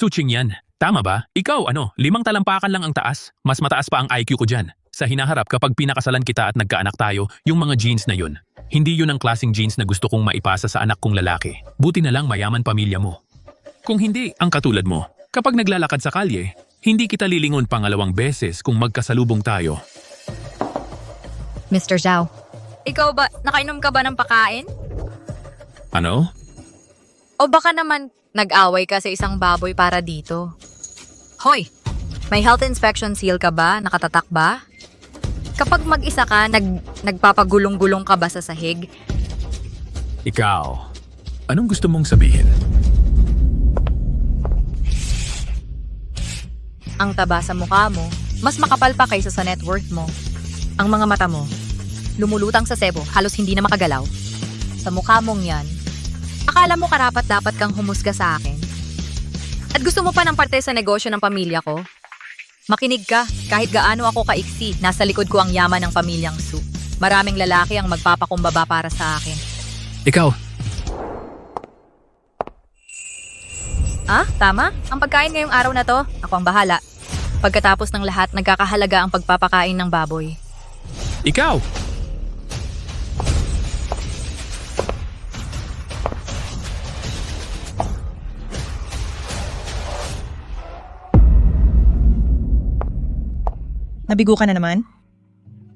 Suching yan. Tama ba? Ikaw 5 talampakan lang ang taas. Mas mataas pa ang IQ ko dyan. Sa hinaharap kapag pinakasalan kita at nagkaanak tayo, yung mga genes na yun. Hindi yun ang klaseng genes na gusto kong maipasa sa anak kong lalaki. Buti na lang mayaman pamilya mo. Kung hindi, ang katulad mo. Kapag naglalakad sa kalye, hindi kita lilingon pangalawang beses kung magkasalubong tayo. Mr. Zhao, ikaw ba, nakainom ka ba ng pakain? Ano? O baka naman nag-away ka sa isang baboy para dito? Hoy, may health inspection seal ka ba? Nakatatak ba? Kapag mag-isa ka, nagpapagulong-gulong ka ba sa sahig? Ikaw, anong gusto mong sabihin? Ang taba sa mukha mo, mas makapal pa kaysa sa net worth mo. Ang mga mata mo, lumulutang sa sebo, halos hindi na makagalaw. Sa mukha mong yan, akala mo karapat-dapat kang humusga sa akin. At gusto mo pa ng parte sa negosyo ng pamilya ko? Makinig ka, kahit gaano ako kaiksi, nasa likod ko ang yaman ng pamilyang Su. Maraming lalaki ang magpapakumbaba para sa akin. Ikaw, Tama? Ang pagkain ngayong araw na to, ako ang bahala. Pagkatapos ng lahat, nagkakahalaga ang pagpapakain ng baboy. ikaw! Nabigo ka na naman?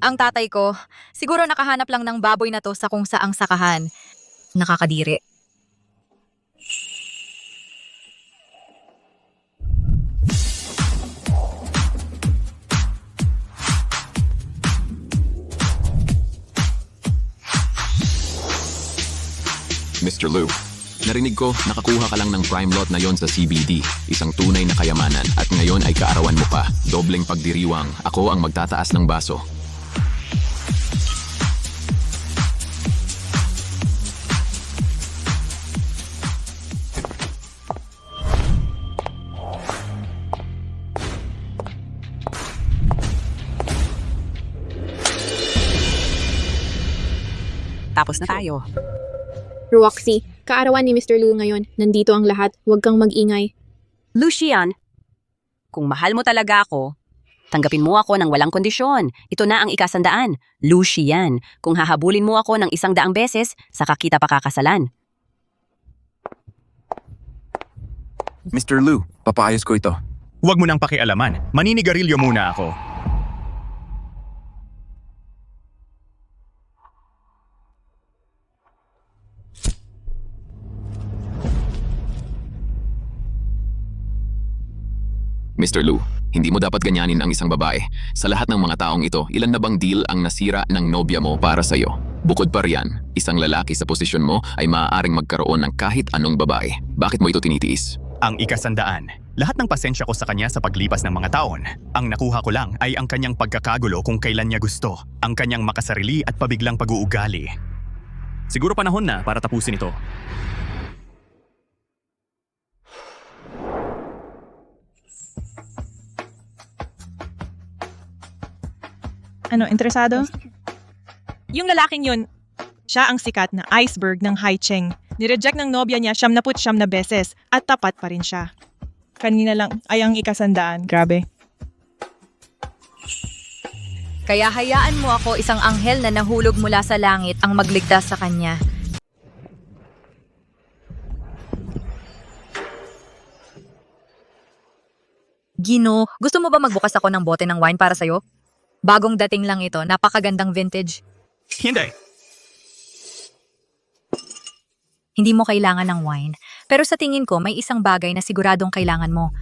Ang tatay ko, siguro nakahanap lang ng baboy na to sa kung saang sakahan. Nakakadiri. Mr. Liu, narinig ko nakakuha ka lang ng prime lot na yon sa CBD, isang tunay na kayamanan at ngayon ay kaarawan mo pa. Dobleng pagdiriwang, ako ang magtataas ng baso. Tapos na tayo. Roxy, kaarawan ni Mr. Lu ngayon. Nandito ang lahat. Huwag kang mag-ingay. Lucian, kung mahal mo talaga ako, tanggapin mo ako ng walang kondisyon. Ito na ang ikasandaan. Lucian, kung hahabulin mo ako ng 100 beses, saka kita pakakasalan. Mr. Lu, papaayos ko ito. Huwag mo nang pakialaman. Maninigarilyo muna ako. Mr. Lu, hindi mo dapat ganyanin ang isang babae. Sa lahat ng mga taong ito, ilan na bang deal ang nasira ng nobya mo para sa'yo? Bukod pa riyan, isang lalaki sa posisyon mo ay maaaring magkaroon ng kahit anong babae. Bakit mo ito tinitiis? Ang ikasandaan. Lahat ng pasensya ko sa kanya sa paglipas ng mga taon. Ang nakuha ko lang ay ang kanyang pagkakagulo kung kailan niya gusto. Ang kanyang makasarili at pabiglang pag-uugali. Siguro panahon na para tapusin ito. Ano, interesado? Yung lalaking yun, siya ang sikat na iceberg ng Haicheng. Nireject ng nobya niya 79 na beses at tapat pa rin siya. Kanina lang ay ang ikasandaan. Grabe. Kaya hayaan mo ako, isang anghel na nahulog mula sa langit, ang magligtas sa kanya. Gino, gusto mo ba magbukas ako ng bote ng wine para sa'yo? Bagong dating lang ito, napakagandang vintage. Hindi. Hindi mo kailangan ng wine, pero sa tingin ko may isang bagay na siguradong kailangan mo.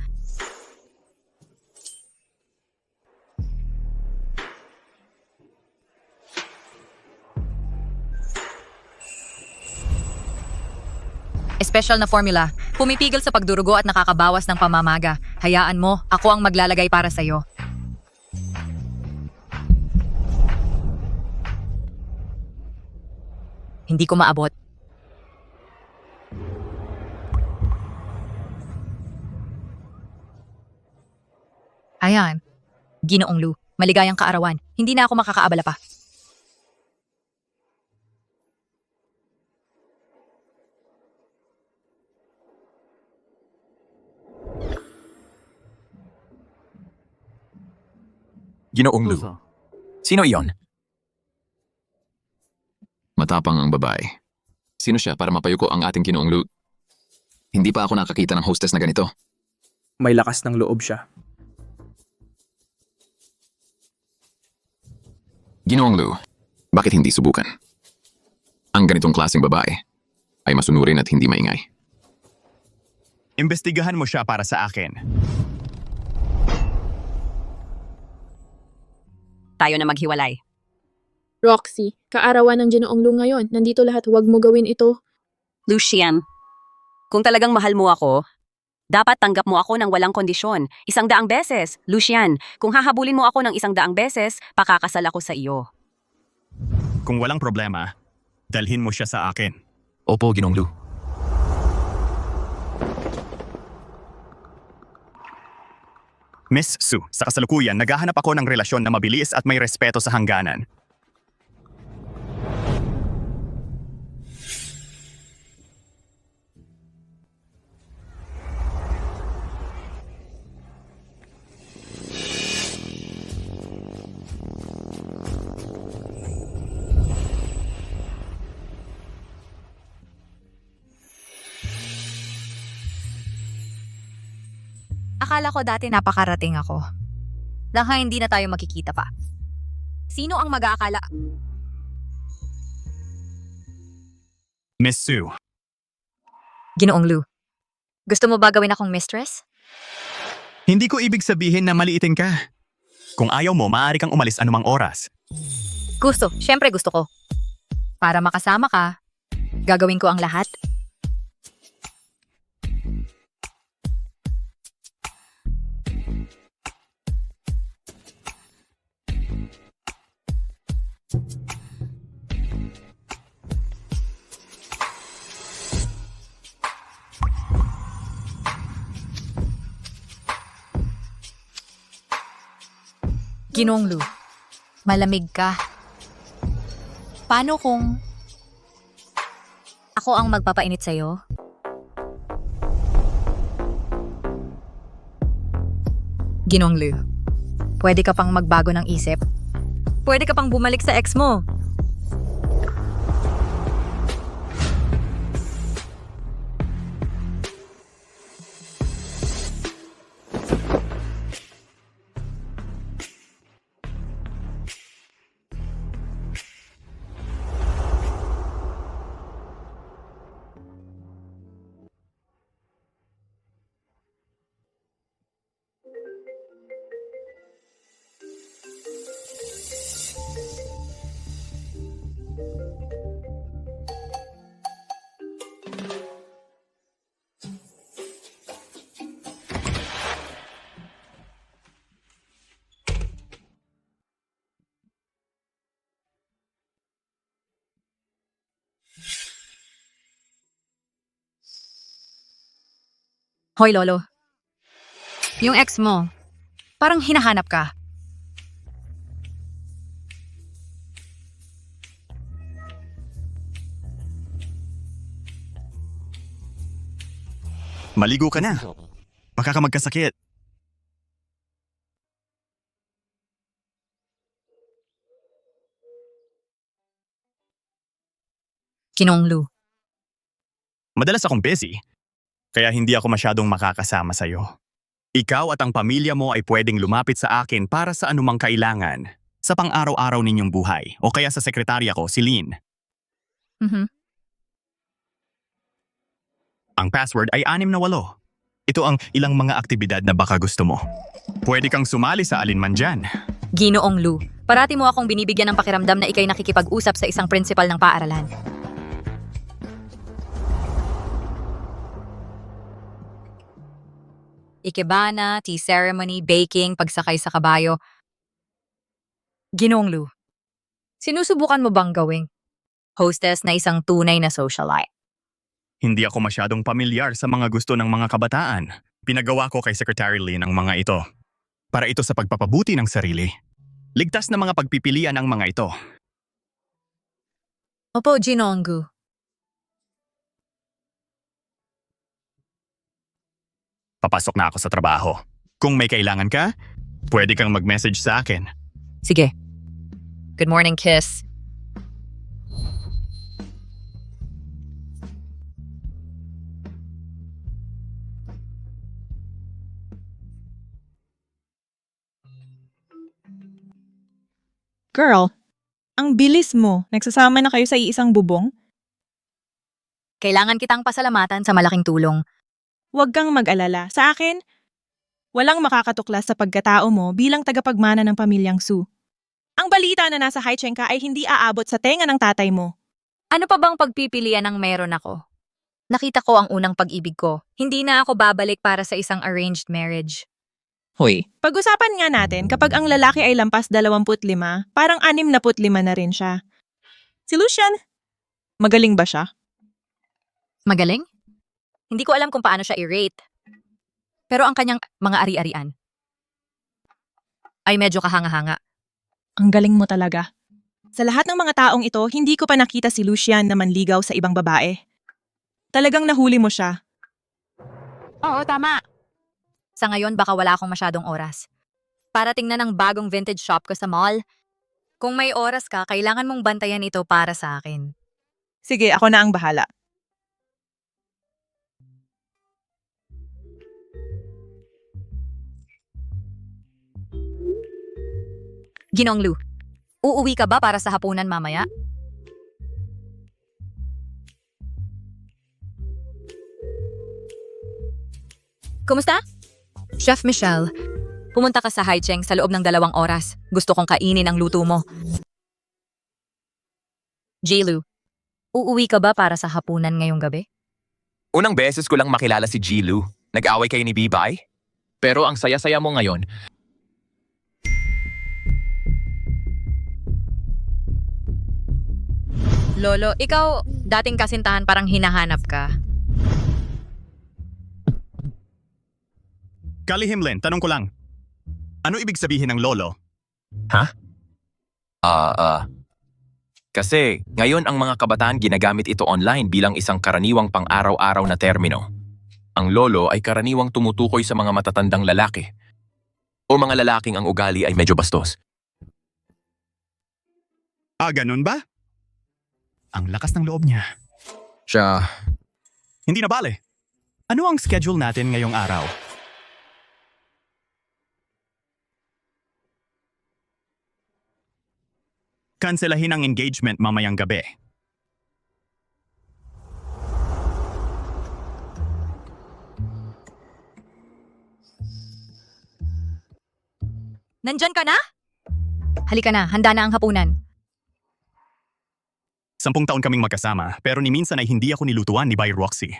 Special na formula. Pumipigil sa pagdurugo at nakakabawas ng pamamaga. Hayaan mo, ako ang maglalagay para sa'yo. Hindi ko maabot. Ayan. Ginoong Lu, maligayang kaarawan. Hindi na ako makakaabala pa. Ginoong Lu. Sino iyon? Matapang ang babae. Sino siya para mapayuko ang ating Ginoong Lu? Hindi pa ako nakakita ng hostess na ganito. May lakas ng loob siya. Ginoong Lu, bakit hindi subukan? Ang ganitong klaseng babae ay masunurin at hindi maingay. Imbestigahan mo siya para sa akin. Tayo na maghiwalay. Roxy, kaarawan ng Ginoong Lu ngayon. Nandito lahat, huwag mo gawin ito. Lucian, kung talagang mahal mo ako, dapat tanggap mo ako ng walang kondisyon. 100 beses. Lucian, kung hahabulin mo ako ng 100 beses, pakakasal ako sa iyo. Kung walang problema, dalhin mo siya sa akin. Opo, Ginoong Lu. Miss Sue, sa kasalukuyan, naghahanap ako ng relasyon na mabilis at may respeto sa hangganan. Akala ko dati napakarating ako. Dahil hindi na tayo magkikita pa. Sino ang mag-aakala? Miss Sue, Ginoong Lu, gusto mo ba gawin akong mistress? hindi ko ibig sabihin na maliitin ka. Kung ayaw mo, maaari kang umalis anumang oras. Gusto, syempre gusto ko. Para makasama ka, gagawin ko ang lahat. Ginoong Lu, malamig ka. Paano kung ako ang magpapainit sa'yo? Ginoong Lu, pwede ka pang magbago ng isip. Pwede ka pang bumalik sa ex mo. Hoy, Lolo. Yung ex mo, parang hinahanap ka. Maligo ka na. Baka ka magkasakit. Ginoong Lu, Madalas akong busy, kaya hindi ako masyadong makakasama sa'yo. Ikaw at ang pamilya mo ay pwedeng lumapit sa akin para sa anumang kailangan sa pang-araw-araw ninyong buhay o kaya sa sekretarya ko, si Lynn. Ang password ay 6 na 8. Ito ang ilang mga aktibidad na baka gusto mo. Pwede kang sumali sa alinman dyan. Ginoong Lu, parati mo akong binibigyan ng pakiramdam na ikay nakikipag-usap sa isang principal ng paaralan. Ikebana, tea ceremony, baking, pagsakay sa kabayo. Ginoong Lu, sinusubukan mo bang gawing hostess na isang tunay na socialite? Hindi ako masyadong pamilyar sa mga gusto ng mga kabataan. Pinagawa ko kay Secretary Lynn ang mga ito. Para ito sa pagpapabuti ng sarili. Ligtas na mga pagpipilian ang mga ito. Opo, Ginoong Lu. Papasok na ako sa trabaho. Kung may kailangan ka, pwede kang mag-message sa akin. Sige. Good morning, kiss. Girl, ang bilis mo. Nagsasama na kayo sa iisang bubong? Kailangan kitang pasalamatan sa malaking tulong. Huwag kang mag-alala. Sa akin, walang makakatuklas sa pagkatao mo bilang tagapagmana ng pamilyang Su. Ang balita na nasa Haicheng ka ay hindi aabot sa tenga ng tatay mo. Ano pa bang pagpipilian ng meron ako? Nakita ko ang unang pag-ibig ko. Hindi na ako babalik para sa isang arranged marriage. Hoy. Pag-usapan nga natin kapag ang lalaki ay lampas 25, parang 65 na rin siya. Si Lucian, magaling ba siya? Magaling? Hindi ko alam kung paano siya i-rate. Pero ang kanyang mga ari-arian ay medyo kahanga-hanga. Ang galing mo talaga. Sa lahat ng mga taong ito, hindi ko pa nakita si Lucian na manligaw sa ibang babae. Talagang nahuli mo siya. Oo, tama. Sa ngayon, baka wala akong masyadong oras. Para tingnan ang bagong vintage shop ko sa mall. Kung may oras ka, kailangan mong bantayan ito para sa akin. Sige, ako na ang bahala. Ginong Lu, uuwi ka ba para sa hapunan mamaya? Kumusta? Chef Michelle, pumunta ka sa Haicheng sa loob ng 2 oras. Gusto kong kainin ang luto mo. Jilu, uuwi ka ba para sa hapunan ngayong gabi? Unang beses ko lang makilala si Jilu. Nag-away kayo ni Bibay? Pero ang saya-saya mo ngayon. Lolo, ikaw dating kasintahan parang hinahanap ka. Kalihimlin, tanong ko lang. Ano ibig sabihin ng lolo? Kasi ngayon ang mga kabataan ginagamit ito online bilang isang karaniwang pang-araw-araw na termino. Ang lolo ay karaniwang tumutukoy sa mga matatandang lalaki o mga lalaking ang ugali ay medyo bastos. Ganun ba? Ang lakas ng loob niya. Siya, Hindi na bale. Ano ang schedule natin ngayong araw? Kanselahin ang engagement mamayang gabi. Nandyan ka na? Halika na, handa na ang hapunan. 10 taon kaming magkasama, pero ni minsan ay hindi ako nilutuan ni Bay Roxy.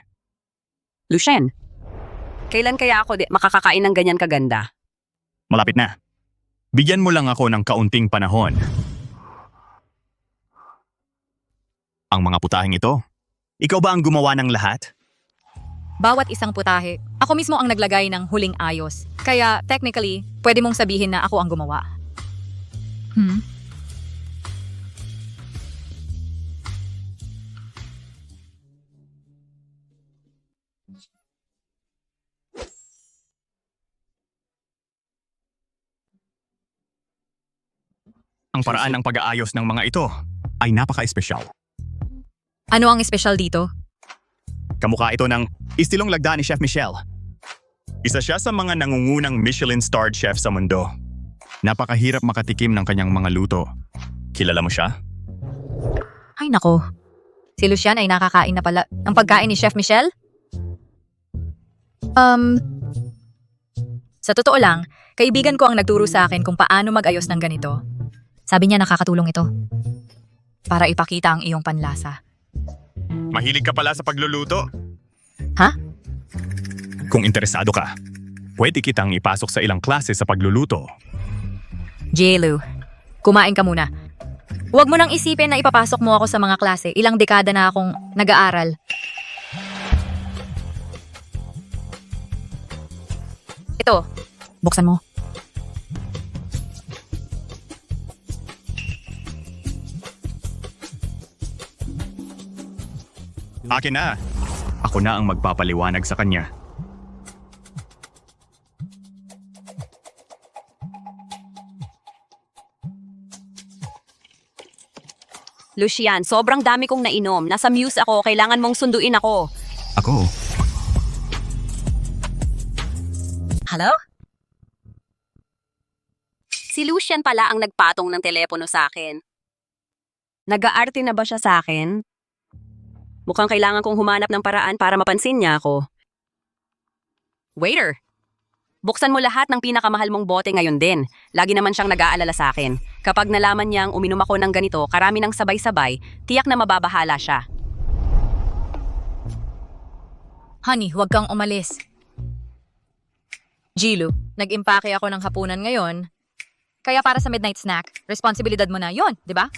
Lucien, kailan kaya ako makakakain ng ganyan kaganda? Malapit na. Bigyan mo lang ako ng kaunting panahon. Ang mga putaheng ito, ikaw ba ang gumawa ng lahat? Bawat isang putahe, ako mismo ang naglagay ng huling ayos. Kaya technically, pwede mong sabihin na ako ang gumawa. Ang paraan ng pag-aayos ng mga ito ay napaka-espesyal. Ano ang espesyal dito? Kamukha ito ng istilong lagda ni Chef Michelle. Isa siya sa mga nangungunang Michelin-starred chef sa mundo. Napakahirap makatikim ng kanyang mga luto. Kilala mo siya? Ay nako, si Lucian ay nakakain na pala ng pagkain ni Chef Michelle? Sa totoo lang, kaibigan ko ang nagturo sa akin kung paano mag-ayos ng ganito. Sabi niya nakakatulong ito para ipakita ang iyong panlasa. Mahilig ka pala sa pagluluto? Ha? Kung interesado ka, pwede kitang ipasok sa ilang klase sa pagluluto. Jilu, kumain ka muna. Huwag mo nang isipin na ipapasok mo ako sa mga klase. Ilang dekada na akong nag-aaral. Ito, buksan mo. Akin na. Ako na ang magpapaliwanag sa kanya. Lucian, sobrang dami kong nainom. Nasa muse ako, kailangan mong sunduin ako. Ako? Hello? Si Lucian pala ang nagpatong ng telepono sa akin. Nag-aarte na ba siya sa akin? Mukhang kailangan kong humanap ng paraan para mapansin niya ako. Waiter! Buksan mo lahat ng pinakamahal mong bote ngayon din. Lagi naman siyang nag-aalala sa akin. Kapag nalaman niyang uminom ako ng ganito, karami ng sabay-sabay, tiyak na mababahala siya. Honey, huwag kang umalis. Jilu, nag-impake ako ng hapunan ngayon. Kaya para sa midnight snack, responsibilidad mo na yon, di ba?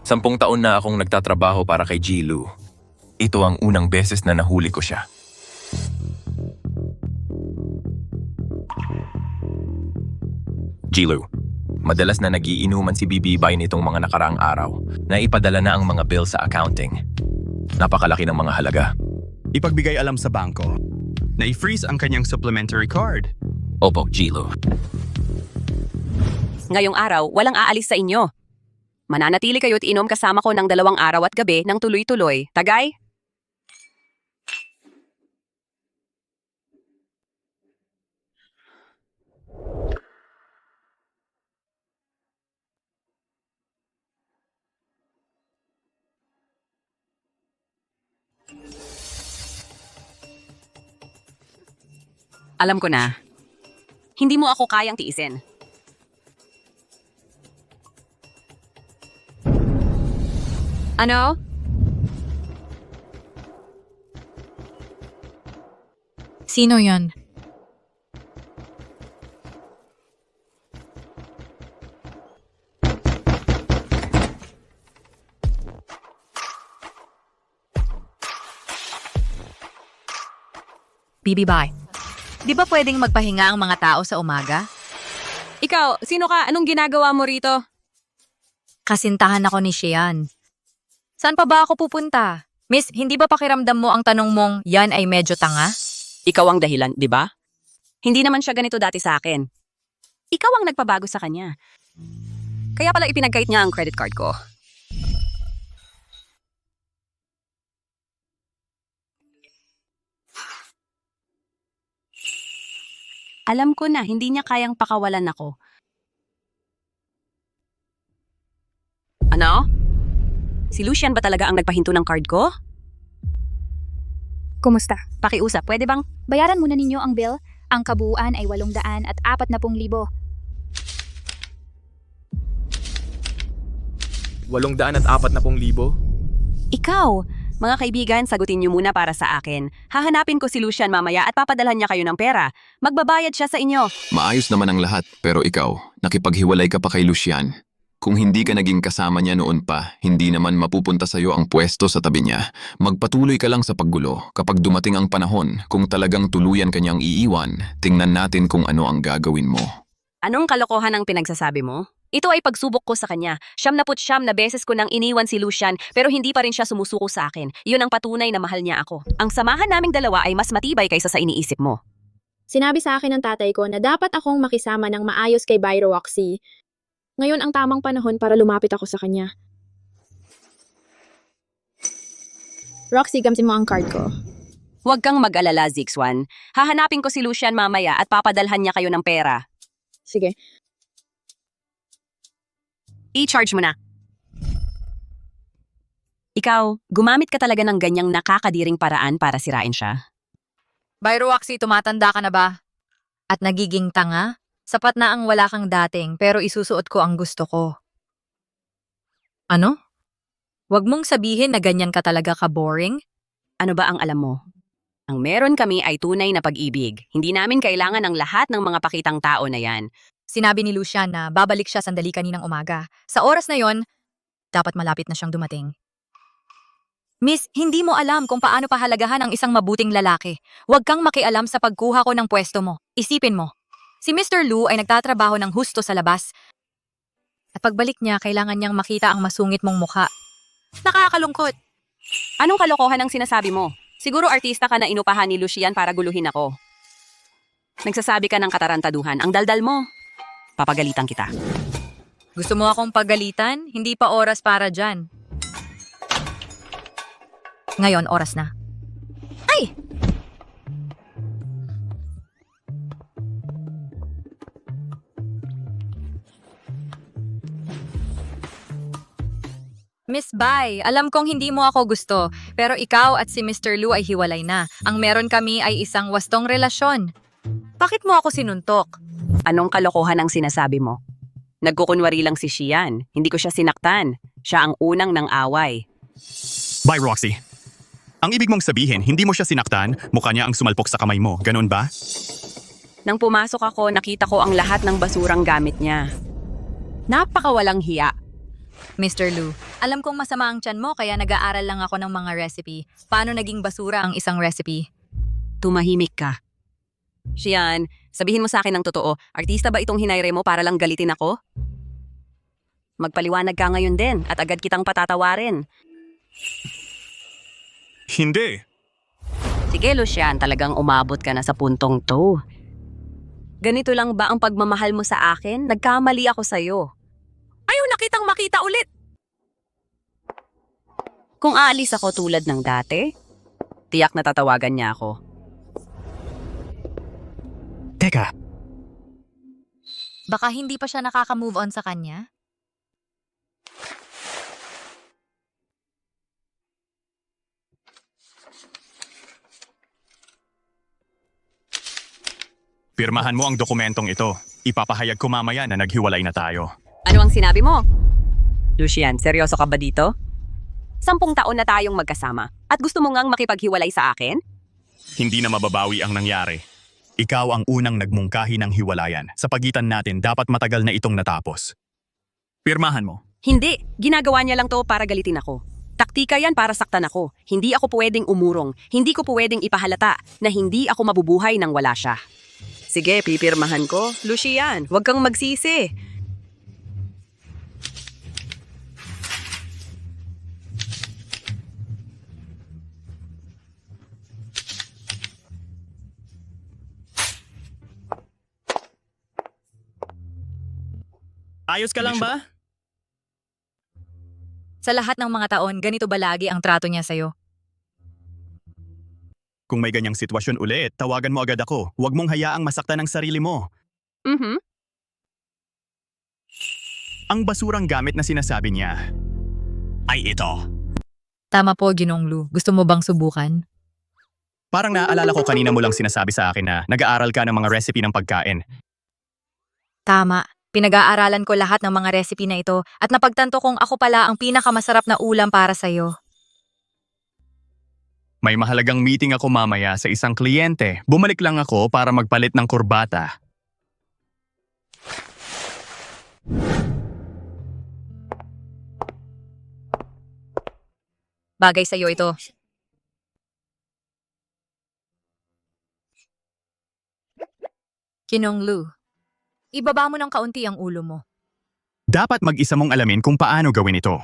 10 taon na akong nagtatrabaho para kay Jilu. Ito ang unang beses na nahuli ko siya. Jilu, madalas na nagiinuman si Bibibay nitong mga nakaraang araw na ipadala na ang mga bill sa accounting. Napakalaki ng mga halaga. Ipagbigay alam sa bangko na i-freeze ang kanyang supplementary card. Opo, Jilu. Ngayong araw, walang aalis sa inyo. Mananatili kayo't inom kasama ko ng 2 araw at gabi ng tuloy-tuloy. Tagay? Alam ko na. Hindi mo ako kayang tiisin. Ano? Sino yon? Bibibay. Di ba pwedeng magpahinga ang mga tao sa umaga? Ikaw, sino ka? Anong ginagawa mo rito? Kasintahan ako ni Shian. Saan pa ba ako pupunta? Miss, hindi ba pakiramdam mo ang tanong mong yan ay medyo tanga? Ikaw ang dahilan, di ba? Hindi naman siya ganito dati sa akin. Ikaw ang nagpabago sa kanya. Kaya pala ipinagkait niya ang credit card ko. Alam ko na, hindi niya kayang pakawalan ako. Ano? Si Lucian ba talaga ang nagpahinto ng card ko? Kumusta? Pakiusap, pwede bang? Bayaran muna ninyo ang bill. Ang kabuuan ay 840,000. 840,000? Ikaw! Mga kaibigan, sagutin niyo muna para sa akin. Hahanapin ko si Lucian mamaya at papadalhan niya kayo ng pera. Magbabayad siya sa inyo. Maayos naman ang lahat, pero ikaw, nakipaghiwalay ka pa kay Lucian. Kung hindi ka naging kasama niya noon pa, hindi naman mapupunta sa'yo ang pwesto sa tabi niya. Magpatuloy ka lang sa paggulo. Kapag dumating ang panahon, kung talagang tuluyan ka niyang iiwan, tingnan natin kung ano ang gagawin mo. Anong kalokohan ang pinagsasabi mo? Ito ay pagsubok ko sa kanya. 79 na beses ko nang iniwan si Lucian pero hindi pa rin siya sumusuko sa akin. Iyon ang patunay na mahal niya ako. Ang samahan naming dalawa ay mas matibay kaysa sa iniisip mo. Sinabi sa akin ng tatay ko na dapat akong makisama ng maayos kay Byro Roxy. Ngayon ang tamang panahon para lumapit ako sa kanya. Roxy, gamsin mo ang card ko. Huwag kang mag-alala, Zixwan. Hahanapin ko si Lucian mamaya at papadalhan niya kayo ng pera. Sige. I-charge mo na. Ikaw, gumamit ka talaga ng ganyang nakakadiring paraan para sirain siya. Byrowaxy, tumatanda ka na ba? At nagiging tanga? Sapat na ang wala kang dating pero isusuot ko ang gusto ko. Ano? Huwag mong sabihin na ganyan ka talaga ka-boring? Ano ba ang alam mo? Ang meron kami ay tunay na pag-ibig. Hindi namin kailangan ng lahat ng mga pakitang tao na yan. Sinabi ni Lucian na babalik siya sandali kaninang umaga. Sa oras na yon, dapat malapit na siyang dumating. Miss, hindi mo alam kung paano pahalagahan ang isang mabuting lalaki. Huwag kang makialam sa pagkuha ko ng pwesto mo. Isipin mo, si Mr. Lu ay nagtatrabaho ng husto sa labas. At pagbalik niya, kailangan niyang makita ang masungit mong mukha. Nakakalungkot. Anong kalokohan ang sinasabi mo? Siguro artista ka na inupahan ni Lucian para guluhin ako. Nagsasabi ka ng katarantaduhan. Ang daldal mo. Papagalitan kita. Gusto mo akong pagalitan? Hindi pa oras para dyan. Ngayon, oras na. Ay! Miss Bai, alam kong hindi mo ako gusto, pero ikaw at si Mr. Lu ay hiwalay na. Ang meron kami ay isang wastong relasyon. Bakit mo ako sinuntok? Anong kalokohan ang sinasabi mo? Nagkukunwari lang si Xian. Hindi ko siya sinaktan. Siya ang unang ng away. Bye, Roxy. Ang ibig mong sabihin, hindi mo siya sinaktan, mukha niya ang sumalpok sa kamay mo, ganun ba? Nang pumasok ako, nakita ko ang lahat ng basurang gamit niya. Napakawalang hiya. Mr. Lu, alam kong masama ang tiyan mo kaya nag-aaral lang ako ng mga recipe. Paano naging basura ang isang recipe? Tumahimik ka. Xian, sabihin mo sa akin ng totoo, artista ba itong hinayre mo para lang galitin ako? Magpaliwanag ka ngayon din at agad kitang patatawarin. Hindi. Sige, Lucian, talagang umabot ka na sa puntong to. Ganito lang ba ang pagmamahal mo sa akin? Nagkamali ako sa'yo. Ayaw na kitang makita ulit! Kung aalis ako tulad ng dati, tiyak na tatawagan niya ako. Teka, Baka hindi pa siya nakaka-move on sa kanya? pirmahan mo ang dokumentong ito. Ipapahayag ko mamaya na naghiwalay na tayo. Ano ang sinabi mo? Lucian, seryoso ka ba dito? 10 taon na tayong magkasama at gusto mo ngang makipaghiwalay sa akin? Hindi na mababawi ang nangyari. Ikaw ang unang nagmungkahi ng hiwalayan. Sa pagitan natin, dapat matagal na itong natapos. Pirmahan mo. Hindi, ginagawa niya lang to para galitin ako. Taktika yan para saktan ako. Hindi ako pwedeng umurong. Hindi ko pwedeng ipahalata na hindi ako mabubuhay nang wala siya. Sige, pipirmahan ko. Lucian, huwag kang magsisi. Ayos ka lang ba? Sa lahat ng mga taon, ganito ba lagi ang trato niya sa'yo? Kung may ganyang sitwasyon ulit, tawagan mo agad ako. Huwag mong hayaang masaktan ang sarili mo. Ang basurang gamit na sinasabi niya ay ito. Tama po, Ginong Lu. Gusto mo bang subukan? Parang naaalala ko kanina mo lang sinasabi sa akin na nag-aaral ka ng mga recipe ng pagkain. Tama. Pinag-aaralan ko lahat ng mga recipe na ito at napagtanto kong ako pala ang pinakamasarap na ulam para sa'yo. May mahalagang meeting ako mamaya sa isang kliyente. Bumalik lang ako para magpalit ng kurbata. Bagay sa'yo ito. Ginong Lu, ibaba mo ng kaunti ang ulo mo. Dapat mag-isa mong alamin kung paano gawin ito.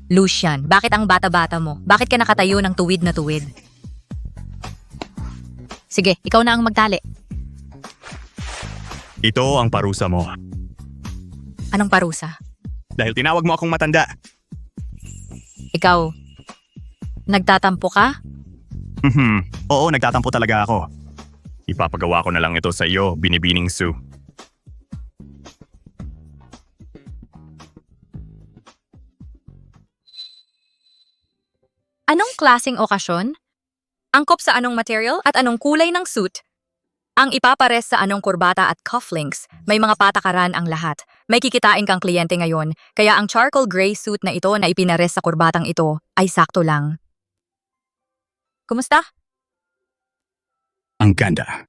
Lucian, bakit ang bata-bata mo? Bakit ka nakatayo ng tuwid na tuwid? Sige, ikaw na ang magtali. Ito ang parusa mo. Anong parusa? Dahil tinawag mo akong matanda. Ikaw, nagtatampo ka? Oo, nagtatampo talaga ako. Ipapagawa ko na lang ito sa iyo, Binibining Sue. Anong klaseng okasyon? Angkop sa anong material at anong kulay ng suit? Ang ipapares sa anong kurbata at cufflinks, may mga patakaran ang lahat. May kikitain kang kliyente ngayon, kaya ang charcoal gray suit na ito na ipinares sa kurbatang ito ay sakto lang. Kumusta? Ang ganda.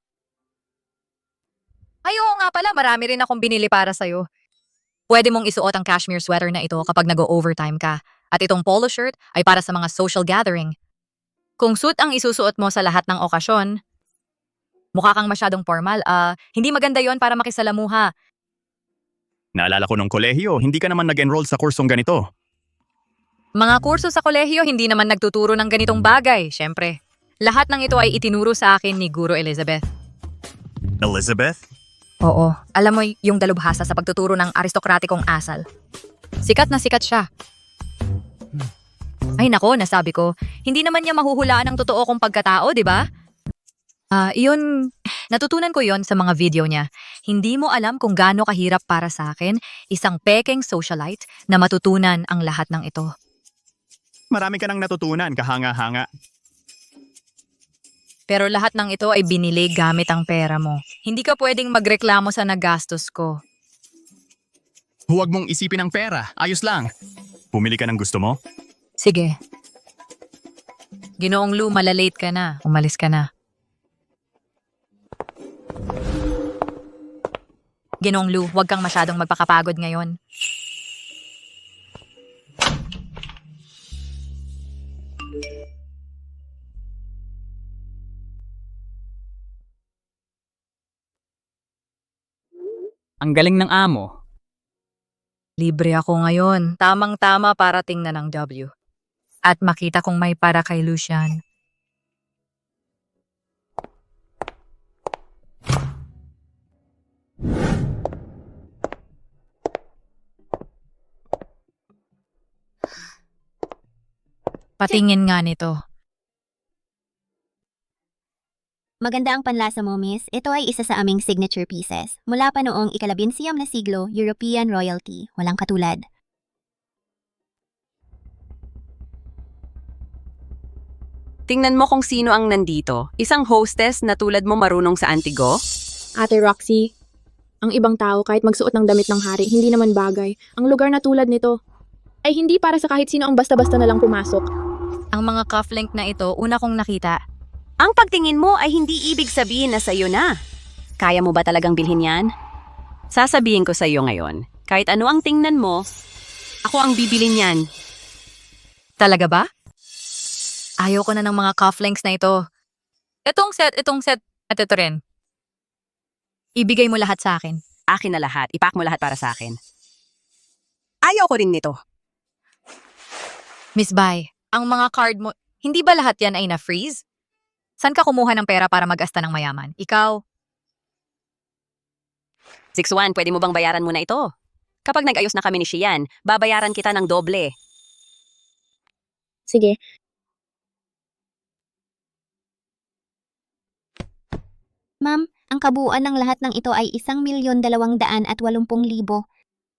Ay, oo nga pala, marami rin akong binili para sa'yo. Pwede mong isuot ang cashmere sweater na ito kapag nag-overtime ka. At itong polo shirt ay para sa mga social gathering. Kung suit ang isusuot mo sa lahat ng okasyon, mukha kang masyadong formal, hindi maganda yon para makisalamuha. Naalala ko nung kolehiyo, hindi ka naman nag-enroll sa kursong ganito. Mga kurso sa kolehiyo hindi naman nagtuturo ng ganitong bagay, syempre. Lahat ng ito ay itinuro sa akin ni Guro Elizabeth. Elizabeth? Oo, alam mo yung dalubhasa sa pagtuturo ng aristokratikong asal. Sikat na sikat siya. Ay nako, nasabi ko, hindi naman niya mahuhulaan ang totoo kong pagkatao, di ba? Iyon, natutunan ko yon sa mga video niya. Hindi mo alam kung gaano kahirap para sa akin, isang pekeng socialite, na matutunan ang lahat ng ito. Marami ka nang natutunan, kahanga-hanga. Pero lahat ng ito ay binili gamit ang pera mo. Hindi ka pwedeng magreklamo sa nagastos ko. Huwag mong isipin ang pera. Ayos lang. Pumili ka ng gusto mo? Sige. Ginoong Lou, malalate ka na. Umalis ka na. Ginoong Lou, huwag kang masyadong magpakapagod ngayon. Ang galing ng amo. Libre ako ngayon. Tamang-tama para tingnan ng W. At makita kong may para kay Lucian. Patingin nga nito. Maganda ang panlasa mo, miss. Ito ay isa sa aming signature pieces. Mula pa noong ika-19 na siglo, European royalty. Walang katulad. Tingnan mo kung sino ang nandito. Isang hostess na tulad mo marunong sa Antigo? Ate Roxy, ang ibang tao kahit magsuot ng damit ng hari, hindi naman bagay. Ang lugar na tulad nito ay hindi para sa kahit sino ang basta-basta na lang pumasok. Ang mga cufflink na ito, una kong nakita. Ang pagtingin mo ay hindi ibig sabihin na sa'yo na. Kaya mo ba talagang bilhin yan? Sasabihin ko sa'yo ngayon, kahit ano ang tingnan mo, ako ang bibili niyan. Talaga ba? Ayaw ko na ng mga cufflinks na ito. Itong set, at ito rin. Ibigay mo lahat sa akin. Akin na lahat. Ipak mo lahat para sa akin. Ayaw ko rin nito. Miss Bai, ang mga card mo, hindi ba lahat yan ay na-freeze? Saan ka kumuha ng pera para mag-asta ng mayaman? Ikaw? 6-1, pwede mo bang bayaran muna ito? Kapag nag-ayos na kami ni Shian, babayaran kita ng doble. Sige, Ma'am, ang kabuuan ng lahat ng ito ay 1,280,000.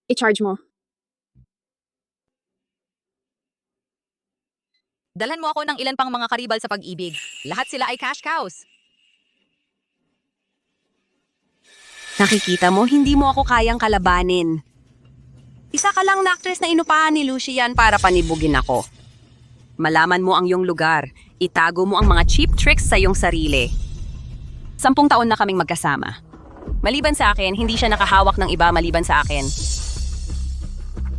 i-charge mo. Dalhan mo ako ng ilan pang mga karibal sa pag-ibig. Lahat sila ay cash cows. Nakikita mo, hindi mo ako kayang kalabanin. Isa ka lang na actress na inupahan ni Lucian para panibugin ako. Malaman mo ang iyong lugar. Itago mo ang mga cheap tricks sa iyong sarili. 10 taon na kaming magkasama. Maliban sa akin, hindi siya nakahawak ng iba maliban sa akin.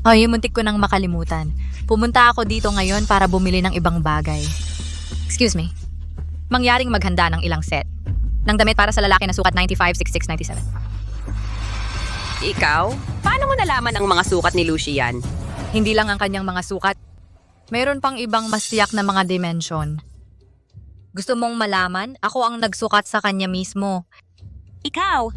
Ay, muntik ko nang makalimutan. Pumunta ako dito ngayon para bumili ng ibang bagay. Excuse me. Mangyaring maghanda ng ilang set. Ng damit para sa lalaki na sukat 95, 66, 97. Ikaw? Paano mo nalaman ang mga sukat ni Lucian? Hindi lang ang kanyang mga sukat. Mayroon pang ibang mas tiyak na mga dimension. Gusto mong malaman? Ako ang nagsukat sa kanya mismo. Ikaw?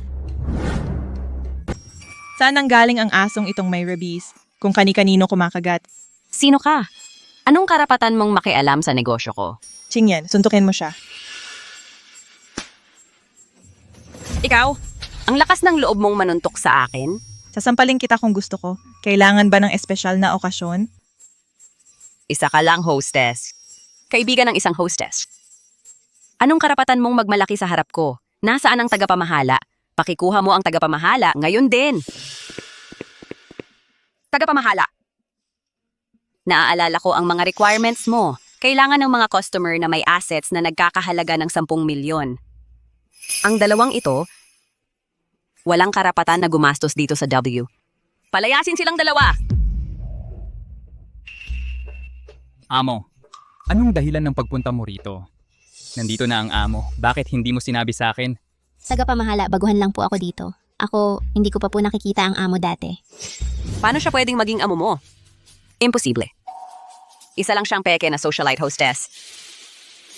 Saan ang galing ang asong itong may rabies? Kung kani-kanino kumakagat. Sino ka? Anong karapatan mong makialam sa negosyo ko? Chingyan, suntukin mo siya. Ikaw? Ang lakas ng loob mong manuntok sa akin? Sasampalin kita kung gusto ko. Kailangan ba ng espesyal na okasyon? Isa ka lang hostess. Kaibigan ng isang hostess. Anong karapatan mong magmalaki sa harap ko? Nasaan ang tagapamahala? Pakikuha mo ang tagapamahala ngayon din. Tagapamahala. Naaalala ko ang mga requirements mo. Kailangan ng mga customer na may assets na nagkakahalaga ng 10 milyon. Ang dalawang ito, walang karapatan na gumastos dito sa W. Palayasin silang dalawa! Amo, anong dahilan ng pagpunta mo rito? Nandito na ang amo. Bakit hindi mo sinabi sa akin? Tagapamahala, baguhan lang po ako dito. Ako, hindi ko pa po nakikita ang amo dati. Paano siya pwedeng maging amo mo? Imposible. Isa lang siyang peke na socialite hostess.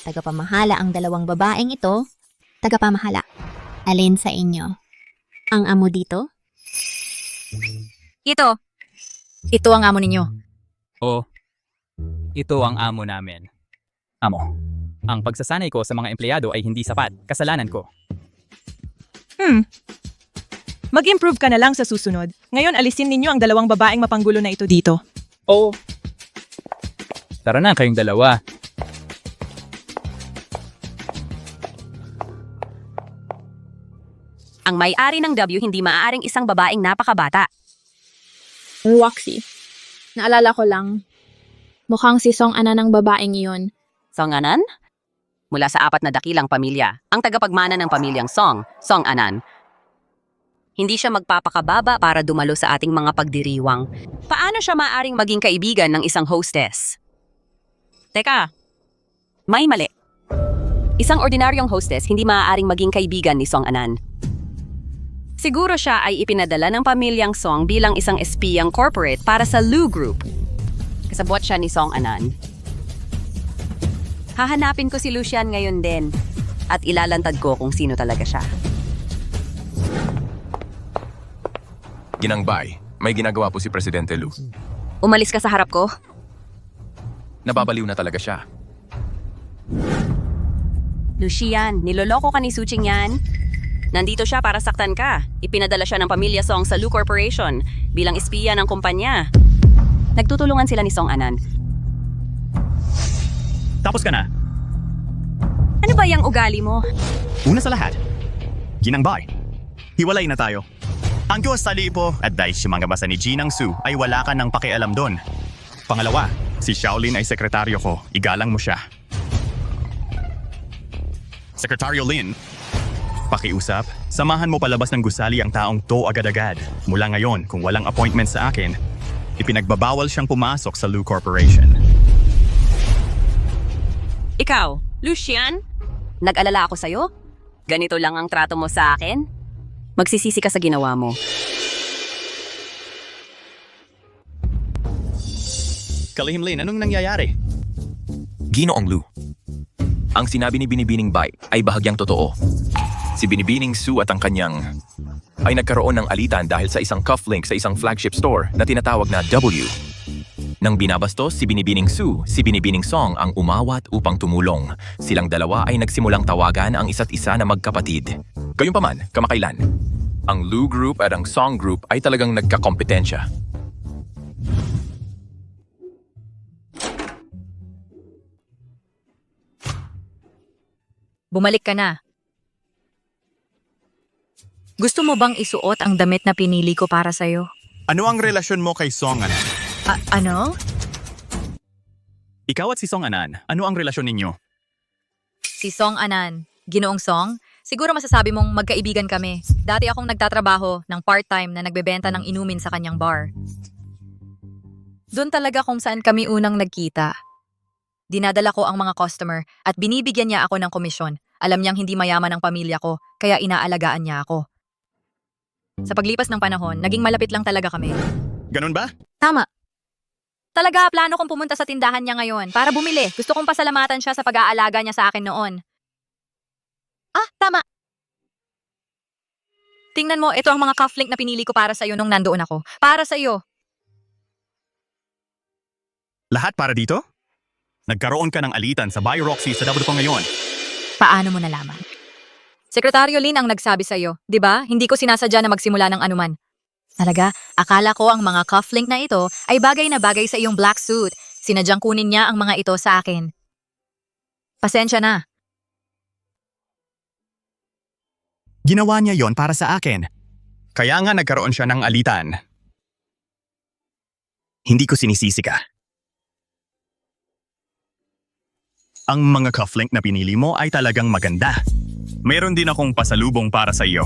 Tagapamahala ang dalawang babaeng ito. Tagapamahala. Alin sa inyo? Ang amo dito? Ito. Ito ang amo ninyo. O, ito ang amo namin. Amo, ang pagsasanay ko sa mga empleyado ay hindi sapat. Kasalanan ko. Mag-improve ka na lang sa susunod. Ngayon alisin ninyo ang dalawang babaeng mapanggulo na ito dito. Oo. Tara na kayong dalawa. Ang may-ari ng W hindi maaaring isang babaeng napakabata. Roxy. Naalala ko lang. Mukhang si Song Ana ng babaeng iyon. Song Anan? Mula sa 4 na dakilang pamilya, ang tagapagmana ng pamilyang Song Anan. Hindi siya magpapakababa para dumalo sa ating mga pagdiriwang. Paano siya maaaring maging kaibigan ng isang hostess? Teka, may mali. Isang ordinaryong hostess hindi maaaring maging kaibigan ni Song Anan. Siguro siya ay ipinadala ng pamilyang Song bilang isang espiyang corporate para sa Lu Group. Kasabwat siya ni Song Anan. Hahanapin ko si Lucian ngayon din at ilalantad ko kung sino talaga siya. Ginangbay, may ginagawa po si Presidente Lu. Umalis ka sa harap ko? Nababaliw na talaga siya. Lucian, niloloko ka ni Suching yan? Nandito siya para saktan ka. Ipinadala siya ng pamilya Song sa Lu Corporation bilang espiya ng kumpanya. Nagtutulungan sila ni Song Anan. Tapos ka na. Ano ba yung ugali mo? Una sa lahat, Ginangbay, hiwalay na tayo. Ang Diyos sa lipo at dahil si mga basa ni Jinang Su ay wala ka ng pakialam doon. Pangalawa, si Shaolin ay sekretaryo ko. Igalang mo siya. Sekretaryo Lin, pakiusap, samahan mo palabas ng gusali ang taong to agad-agad. Mula ngayon, kung walang appointment sa akin, ipinagbabawal siyang pumasok sa Lu Corporation. Ikaw, Lucian? Nag-alala ako sa'yo? Ganito lang ang trato mo sa akin? Magsisisi ka sa ginawa mo. Kalihim Lin, anong nangyayari? Ginoong Lu. Ang sinabi ni Binibining Bai ay bahagyang totoo. Si Binibining Su at ang kanyang ay nagkaroon ng alitan dahil sa isang cufflink sa isang flagship store na tinatawag na W. Nang binabastos si Binibining Su, si Binibining Song ang umawat upang tumulong. Silang dalawa ay nagsimulang tawagan ang isa't isa na magkapatid. Gayunpaman, kamakailan, ang Lu Group at ang Song Group ay talagang nagkakompetensya. Bumalik ka na. Gusto mo bang isuot ang damit na pinili ko para sa'yo? Ano ang relasyon mo kay Song Anan? Ano? Ikaw at si Song Anan, ano ang relasyon ninyo? Si Song Anan. Ginoong Song? Siguro masasabi mong magkaibigan kami. Dati akong nagtatrabaho ng part-time na nagbebenta ng inumin sa kanyang bar. Doon talaga kung saan kami unang nagkita. Dinadala ko ang mga customer at binibigyan niya ako ng komisyon. Alam niyang hindi mayaman ang pamilya ko, kaya inaalagaan niya ako. Sa paglipas ng panahon, naging malapit lang talaga kami. Ganun ba? Tama. Talaga, plano kong pumunta sa tindahan niya ngayon para bumili. Gusto kong pasalamatan siya sa pag-aalaga niya sa akin noon. Tama. Tingnan mo, ito ang mga cufflink na pinili ko para sa'yo nung nandoon ako. Para sa'yo. Lahat para dito? Nagkaroon ka ng alitan sa Buy Roxy sa W ko ngayon. Paano mo nalaman? Sekretaryo Lin ang nagsabi sa'yo, di ba? Hindi ko sinasadya na magsimula ng anuman. Talaga, akala ko ang mga cufflink na ito ay bagay na bagay sa iyong black suit. Sinadyang kunin niya ang mga ito sa akin. Pasensya na. Ginawa niya yon para sa akin. Kaya nga nagkaroon siya ng alitan. Hindi ko sinisisi ka. Ang mga cufflink na pinili mo ay talagang maganda. Mayroon din akong pasalubong para sa iyo.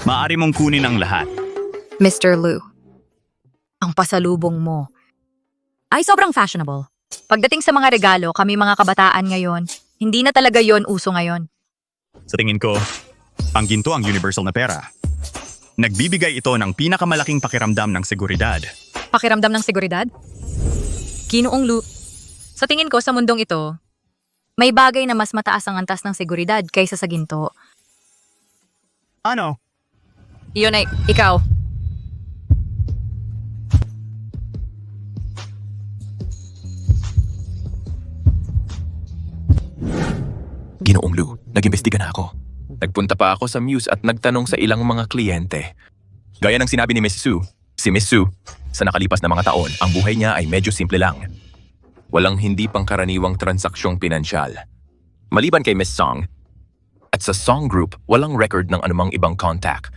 Maaari mong kunin ang lahat. Mr. Lu, ang pasalubong mo ay sobrang fashionable. Pagdating sa mga regalo, kami mga kabataan ngayon, hindi na talaga yon uso ngayon. Sa tingin ko, ang ginto ang universal na pera. Nagbibigay ito ng pinakamalaking pakiramdam ng seguridad. Pakiramdam ng seguridad? Ginoong Lu, sa tingin ko sa mundong ito, may bagay na mas mataas ang antas ng seguridad kaysa sa ginto. Ano? Iyon ay ikaw. Ginoong Lu, nag-imbestiga na ako. Nagpunta pa ako sa Muse at nagtanong sa ilang mga kliyente. Gaya ng sinabi ni Miss Sue, si Miss Sue, sa nakalipas na mga taon, ang buhay niya ay medyo simple lang. Walang hindi pangkaraniwang transaksyong pinansyal. Maliban kay Miss Song, at sa Song Group, walang record ng anumang ibang contact.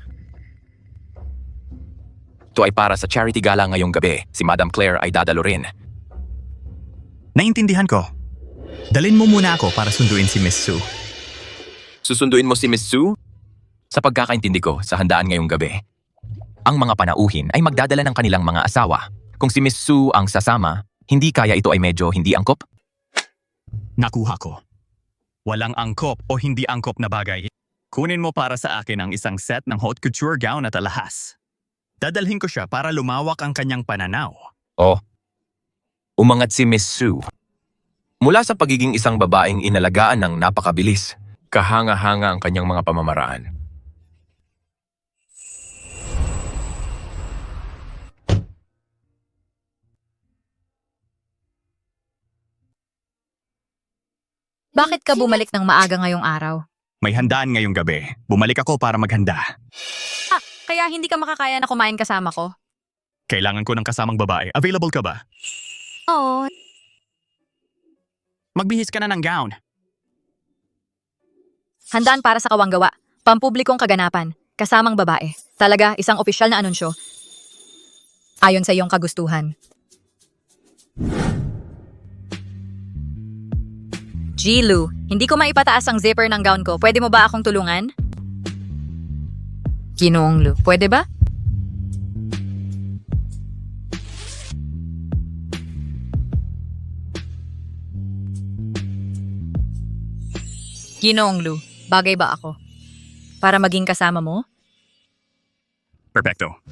Ito ay para sa charity gala ngayong gabi. Si Madam Claire ay dadalo rin. Naintindihan ko. Dalin mo muna ako para sunduin si Miss Sue. Susunduin mo si Miss Sue? Sa pagkakaintindi ko sa handaan ngayong gabi, ang mga panauhin ay magdadala ng kanilang mga asawa. Kung si Miss Sue ang sasama, hindi kaya ito ay medyo hindi angkop? Nakuha ko. Walang angkop o hindi angkop na bagay. Kunin mo para sa akin ang isang set ng haute couture gown at alahas. Dadalhin ko siya para lumawak ang kanyang pananaw. Oh, umangat si Miss Sue. Mula sa pagiging isang babaeng inalagaan ng napakabilis, kahanga-hanga ang kanyang mga pamamaraan. Bakit ka bumalik ng maaga ngayong araw? May handaan ngayong gabi. Bumalik ako para maghanda. Kaya hindi ka makakaya na kumain kasama ko? Kailangan ko ng kasamang babae. Available ka ba? Oo. Magbihis ka na ng gown. Handaan para sa kawanggawa. Pampublikong kaganapan. Kasamang babae. Talaga, isang opisyal na anunsyo. Ayon sa iyong kagustuhan. G-Lu, hindi ko maipataas ang zipper ng gown ko. Pwede mo ba akong tulungan? Ginoong Lu, pwede ba? Ginoong Lu, bagay ba ako? Para maging kasama mo? Perfecto.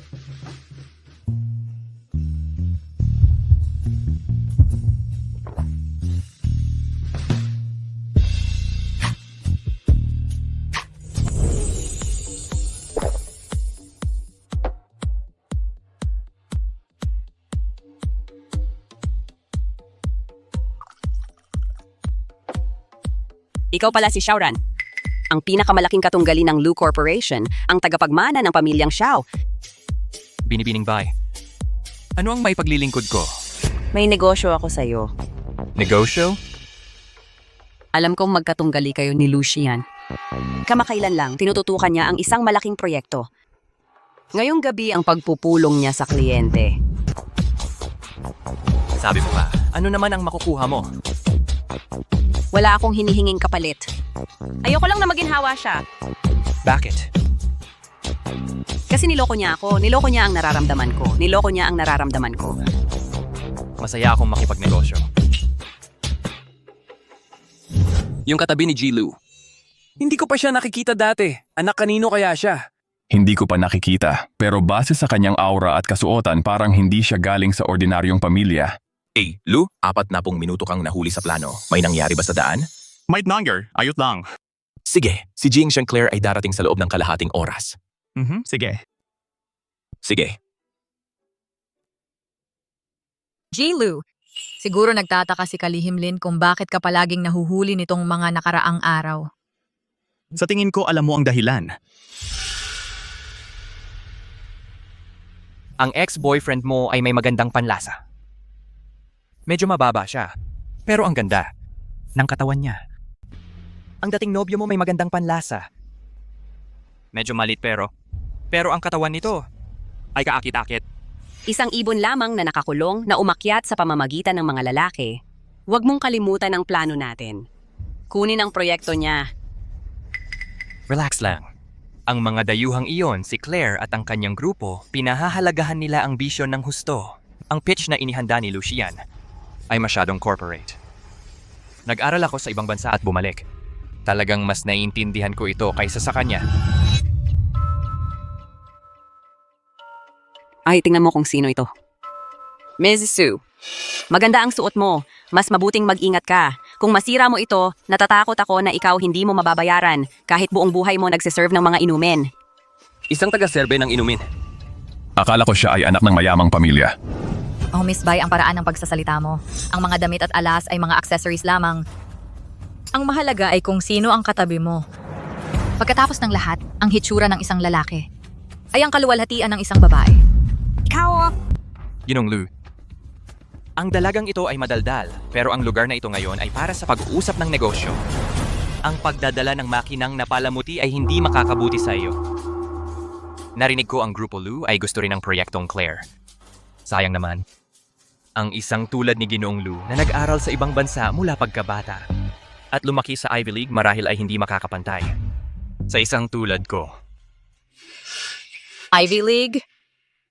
Ikaw pala si Xiaoran, ang pinakamalaking katunggali ng Lu Corporation, ang tagapagmana ng pamilyang Xiao. Binibining bay. Ano ang may paglilingkod ko? May negosyo ako sa'yo. Negosyo? Alam kong magkatunggali kayo ni Lu Xian. Kamakailan lang, tinututukan niya ang isang malaking proyekto. Ngayong gabi ang pagpupulong niya sa kliyente. Sabi mo ba, ano naman ang makukuha mo? Wala akong hinihinging kapalit. Ayoko lang na maginhawa siya. Bakit? Kasi niloko niya ako. Niloko niya ang nararamdaman ko. Niloko niya ang nararamdaman ko. Masaya akong makipagnegosyo. Yung katabi ni G-Lu. Hindi ko pa siya nakikita dati. Anak kanino kaya siya? Hindi ko pa nakikita, pero base sa kanyang aura at kasuotan parang hindi siya galing sa ordinaryong pamilya. Lu, 40 minuto kang nahuli sa plano. May nangyari ba sa daan? Might longer. Ayot lang. Sige, si Jing Sinclair ay darating sa loob ng kalahating oras. Sige. Sige. G-Lu, siguro nagtataka si Kalihimlin kung bakit ka palaging nahuhuli nitong mga nakaraang araw. Sa tingin ko, alam mo ang dahilan. Ang ex-boyfriend mo ay may magandang panlasa. Medyo mababa siya, pero ang ganda ng katawan niya. Ang dating nobyo mo may magandang panlasa. Medyo malit pero ang katawan nito ay kaakit-akit. Isang ibon lamang na nakakulong na umakyat sa pamamagitan ng mga lalaki. Huwag mong kalimutan ang plano natin. Kunin ang proyekto niya. Relax lang. Ang mga dayuhang iyon, si Claire at ang kanyang grupo, pinahahalagahan nila ang bisyon ng husto. Ang pitch na inihanda ni Lu Xian ay masyadong corporate. Nag-aral ako sa ibang bansa at bumalik. Talagang mas naiintindihan ko ito kaysa sa kanya. Ay, tingnan mo kung sino ito. Mrs. Sue, maganda ang suot mo. Mas mabuting mag-ingat ka. Kung masira mo ito, natatakot ako na ikaw hindi mo mababayaran kahit buong buhay mo nagsiserve ng mga inumin. Isang taga-serve ng inumin. Akala ko siya ay anak ng mayamang pamilya. Oh, Miss Bai, ang paraan ng pagsasalita mo. Ang mga damit at alas ay mga accessories lamang. Ang mahalaga ay kung sino ang katabi mo. Pagkatapos ng lahat, ang hitsura ng isang lalaki ay ang kaluwalhatian ng isang babae. Ikaw! Ginong Lu. Ang dalagang ito ay madaldal, pero ang lugar na ito ngayon ay para sa pag-uusap ng negosyo. Ang pagdadala ng makinang napalamuti ay hindi makakabuti sa iyo. Narinig ko ang Grupo Lu ay gusto rin ng proyektong Claire. Sayang naman. Ang isang tulad ni Ginoong Lu na nag-aral sa ibang bansa mula pagkabata at lumaki sa Ivy League marahil ay hindi makakapantay. Sa isang tulad ko. Ivy League?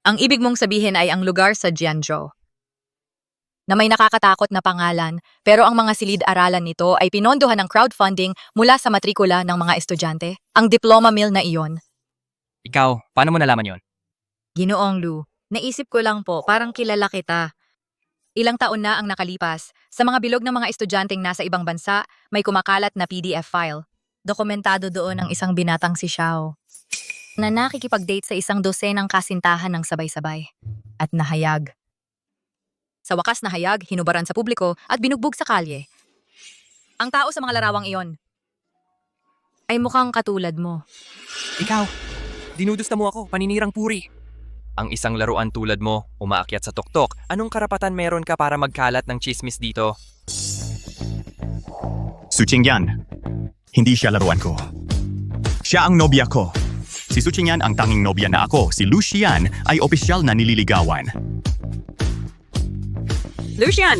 Ang ibig mong sabihin ay ang lugar sa Jianzhou na may nakakatakot na pangalan, pero ang mga silid-aralan nito ay pinondohan ng crowdfunding mula sa matrikula ng mga estudyante. Ang diploma mill na iyon. Ikaw, paano mo nalaman yon? Ginoong Lu, naisip ko lang po, parang kilala kita. Ilang taon na ang nakalipas. Sa mga bilog ng mga estudyanteng nasa ibang bansa, may kumakalat na PDF file. Dokumentado doon ang isang binatang si Xiao na nakikipag-date sa isang dosenang kasintahan ng sabay-sabay at nahayag. Sa wakas na hayag, hinubaran sa publiko at binugbog sa kalye. Ang tao sa mga larawang iyon ay mukhang katulad mo. Ikaw, dinudusta mo ako, paninirang puri. Ang isang laruan tulad mo, umaakyat sa tuktok, anong karapatan meron ka para magkalat ng chismis dito? Su Qingyan. Hindi siya laruan ko. Siya ang nobya ko. Si Su Qingyan ang tanging nobya na ako. Si Lu Xian ay opisyal na nililigawan. Lucian!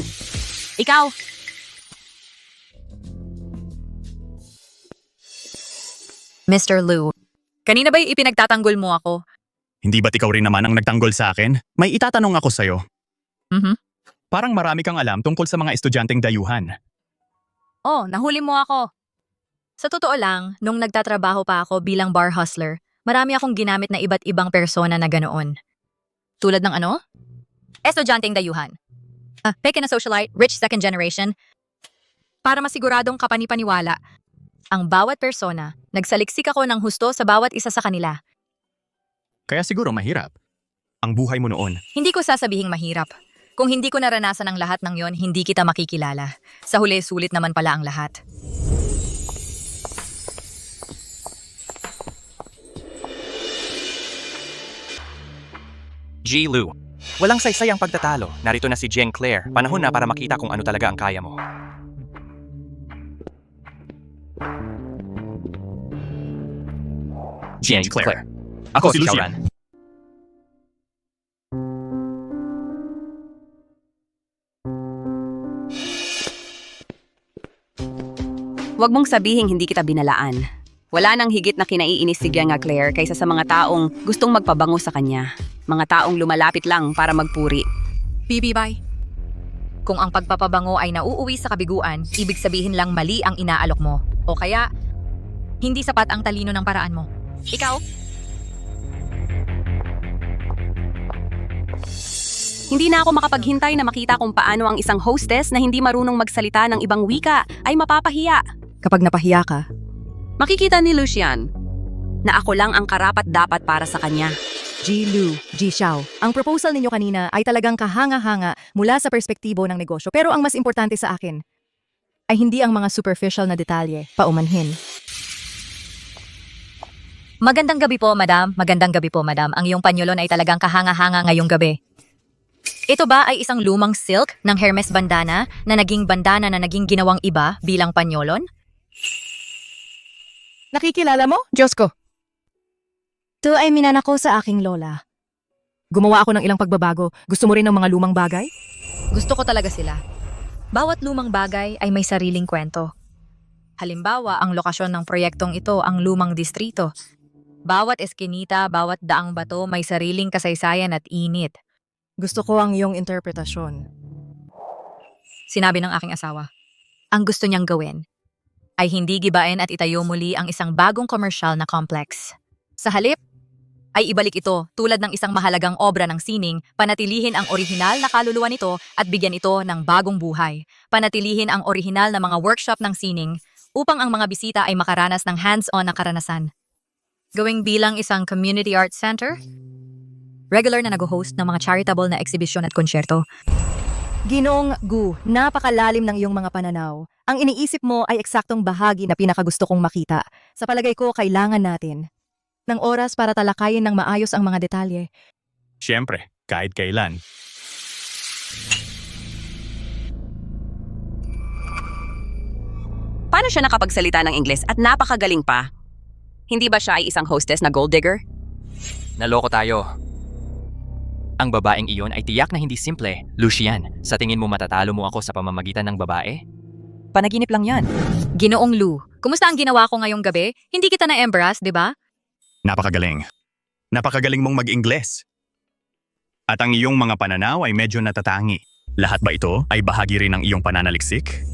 Ikaw! Mr. Lu, kanina ba'y ipinagtatanggol mo ako? Hindi ba't ikaw rin naman ang nagtanggol sa akin? May itatanong ako sa'yo. Parang marami kang alam tungkol sa mga estudyanteng dayuhan. Oh, nahuli mo ako. Sa totoo lang, nung nagtatrabaho pa ako bilang bar hustler, marami akong ginamit na iba't ibang persona na ganoon. Tulad ng ano? Estudyanteng dayuhan. Peke na socialite, rich second generation. Para masiguradong kapanipaniwala, ang bawat persona, nagsaliksik ako ng husto sa bawat isa sa kanila. Kaya siguro mahirap. Ang buhay mo noon. Hindi ko sasabihing mahirap. Kung hindi ko naranasan ang lahat ng yon, hindi kita makikilala. Sa huli, sulit naman pala ang lahat. G. Lu. Walang saysay ang pagtatalo. Narito na si Jen Claire. Panahon na para makita kung ano talaga ang kaya mo. Jen Claire. Ako si Lucian. Huwag mong sabihing hindi kita binalaan. Wala nang higit na kinaiinis si Genga Claire kaysa sa mga taong gustong magpabango sa kanya. Mga taong lumalapit lang para magpuri. Bibibay. Kung ang pagpapabango ay nauuwi sa kabiguan, ibig sabihin lang mali ang inaalok mo. O kaya, hindi sapat ang talino ng paraan mo. Ikaw? Hindi na ako makapaghintay na makita kung paano ang isang hostess na hindi marunong magsalita ng ibang wika ay mapapahiya. Kapag napahiya ka, Makikita ni Lucian na ako lang ang karapat-dapat para sa kanya. G. Lu, G. Xiao, ang proposal ninyo kanina ay talagang kahanga-hanga mula sa perspektibo ng negosyo. Pero ang mas importante sa akin ay hindi ang mga superficial na detalye, paumanhin. Magandang gabi po, madam. Magandang gabi po, madam. Ang iyong panyolon ay talagang kahanga-hanga ngayong gabi. Ito ba ay isang lumang silk ng Hermes bandana na naging bandana na naging ginawang iba bilang panyolon? Nakikilala mo? Diyos ko. Ito ay minanako sa aking lola. Gumawa ako ng ilang pagbabago. Gusto mo rin ng mga lumang bagay? Gusto ko talaga sila. Bawat lumang bagay ay may sariling kwento. Halimbawa, ang lokasyon ng proyektong ito ang lumang distrito. Bawat eskinita, bawat daang bato may sariling kasaysayan at init. Gusto ko ang iyong interpretasyon. Sinabi ng aking asawa. Ang gusto niyang gawin ay hindi gibain at itayo muli ang isang bagong komersyal na complex. Sa halip, ay ibalik ito tulad ng isang mahalagang obra ng sining, panatilihin ang orihinal na kaluluwa nito at bigyan ito ng bagong buhay. Panatilihin ang orihinal na mga workshop ng sining upang ang mga bisita ay makaranas ng hands-on na karanasan. Gawing bilang isang community arts center, regular na nag-host ng mga charitable na eksibisyon at konsyerto. Ginoong Gu, napakalalim ng iyong mga pananaw. Ang iniisip mo ay eksaktong bahagi na pinakagusto kong makita. Sa palagay ko, kailangan natin ng oras para talakayin ng maayos ang mga detalye. Siyempre, kahit kailan. Paano siya nakapagsalita ng Ingles at napakagaling pa? Hindi ba siya ay isang hostess na gold digger? Naloko tayo. Ang babaeng iyon ay tiyak na hindi simple. Lucian, sa tingin mo matatalo mo ako sa pamamagitan ng babae? Panaginip lang yan. Ginoong Lu, kumusta ang ginawa ko ngayong gabi? Hindi kita na-embarrass, di ba? Napakagaling. Napakagaling mong mag-Ingles. At ang iyong mga pananaw ay medyo natatangi. Lahat ba ito ay bahagi rin ng iyong pananaliksik?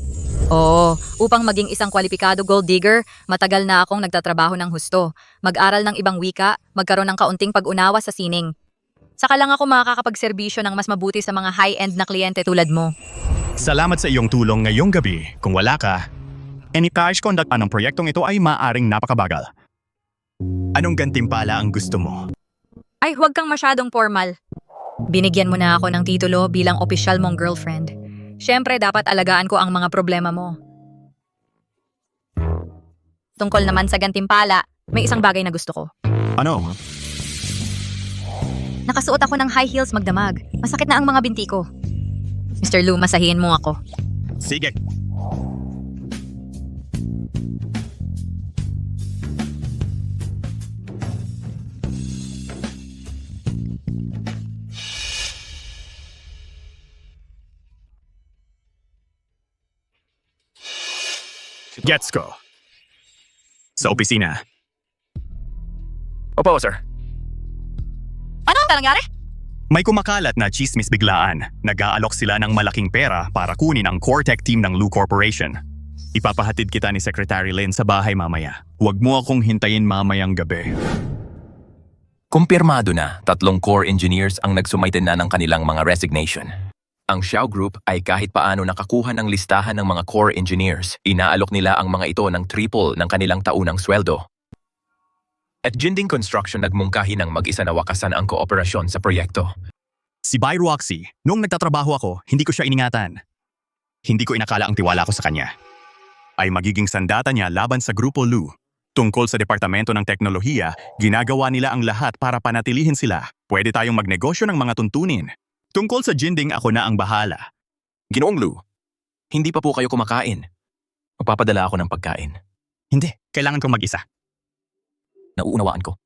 Oo, upang maging isang kwalipikado gold digger, matagal na akong nagtatrabaho ng husto. Mag-aral ng ibang wika, magkaroon ng kaunting pag-unawa sa sining. Saka lang ako makakapagserbisyo ng mas mabuti sa mga high-end na kliyente tulad mo. Salamat sa iyong tulong ngayong gabi. Kung wala ka, any-cash conduct anong proyektong ito ay maaring napakabagal. Anong gantimpala ang gusto mo? Ay, huwag kang masyadong formal. Binigyan mo na ako ng titulo bilang opisyal mong girlfriend. Siyempre, dapat alagaan ko ang mga problema mo. Tungkol naman sa gantimpala, may isang bagay na gusto ko. Ano? Nakasuot ako ng high heels magdamag. Masakit na ang mga binti ko. Mr. Lu, masahihin mo ako. Sige. Gets ko. Sa opisina. Opo, sir. Ano ang nangyari? May kumakalat na chismis biglaan. Nag-aalok sila ng malaking pera para kunin ang core tech team ng Lu Corporation. Ipapahatid kita ni Secretary Lin sa bahay mamaya. Huwag mo akong hintayin mamayang gabi. Kumpirmado na, 3 core engineers ang nagsumaitin na ng kanilang mga resignation. Ang Xiao Group ay kahit paano nakakuha ng listahan ng mga core engineers. Inaalok nila ang mga ito ng triple ng kanilang taunang sweldo. At Jinding Construction nagmungkahi ng mag-isa na wakasan ang kooperasyon sa proyekto. Si Bai Roxy, noong nagtatrabaho ako, hindi ko siya iningatan. Hindi ko inakala ang tiwala ko sa kanya. Ay magiging sandata niya laban sa Grupo Lu. Tungkol sa Departamento ng Teknolohiya, ginagawa nila ang lahat para panatilihin sila. Pwede tayong magnegosyo ng mga tuntunin. Tungkol sa Jinding, ako na ang bahala. Ginoong Lu, hindi pa po kayo kumakain. Magpapadala ako ng pagkain. Hindi, kailangan kong mag-isa. Nauunawaan ko.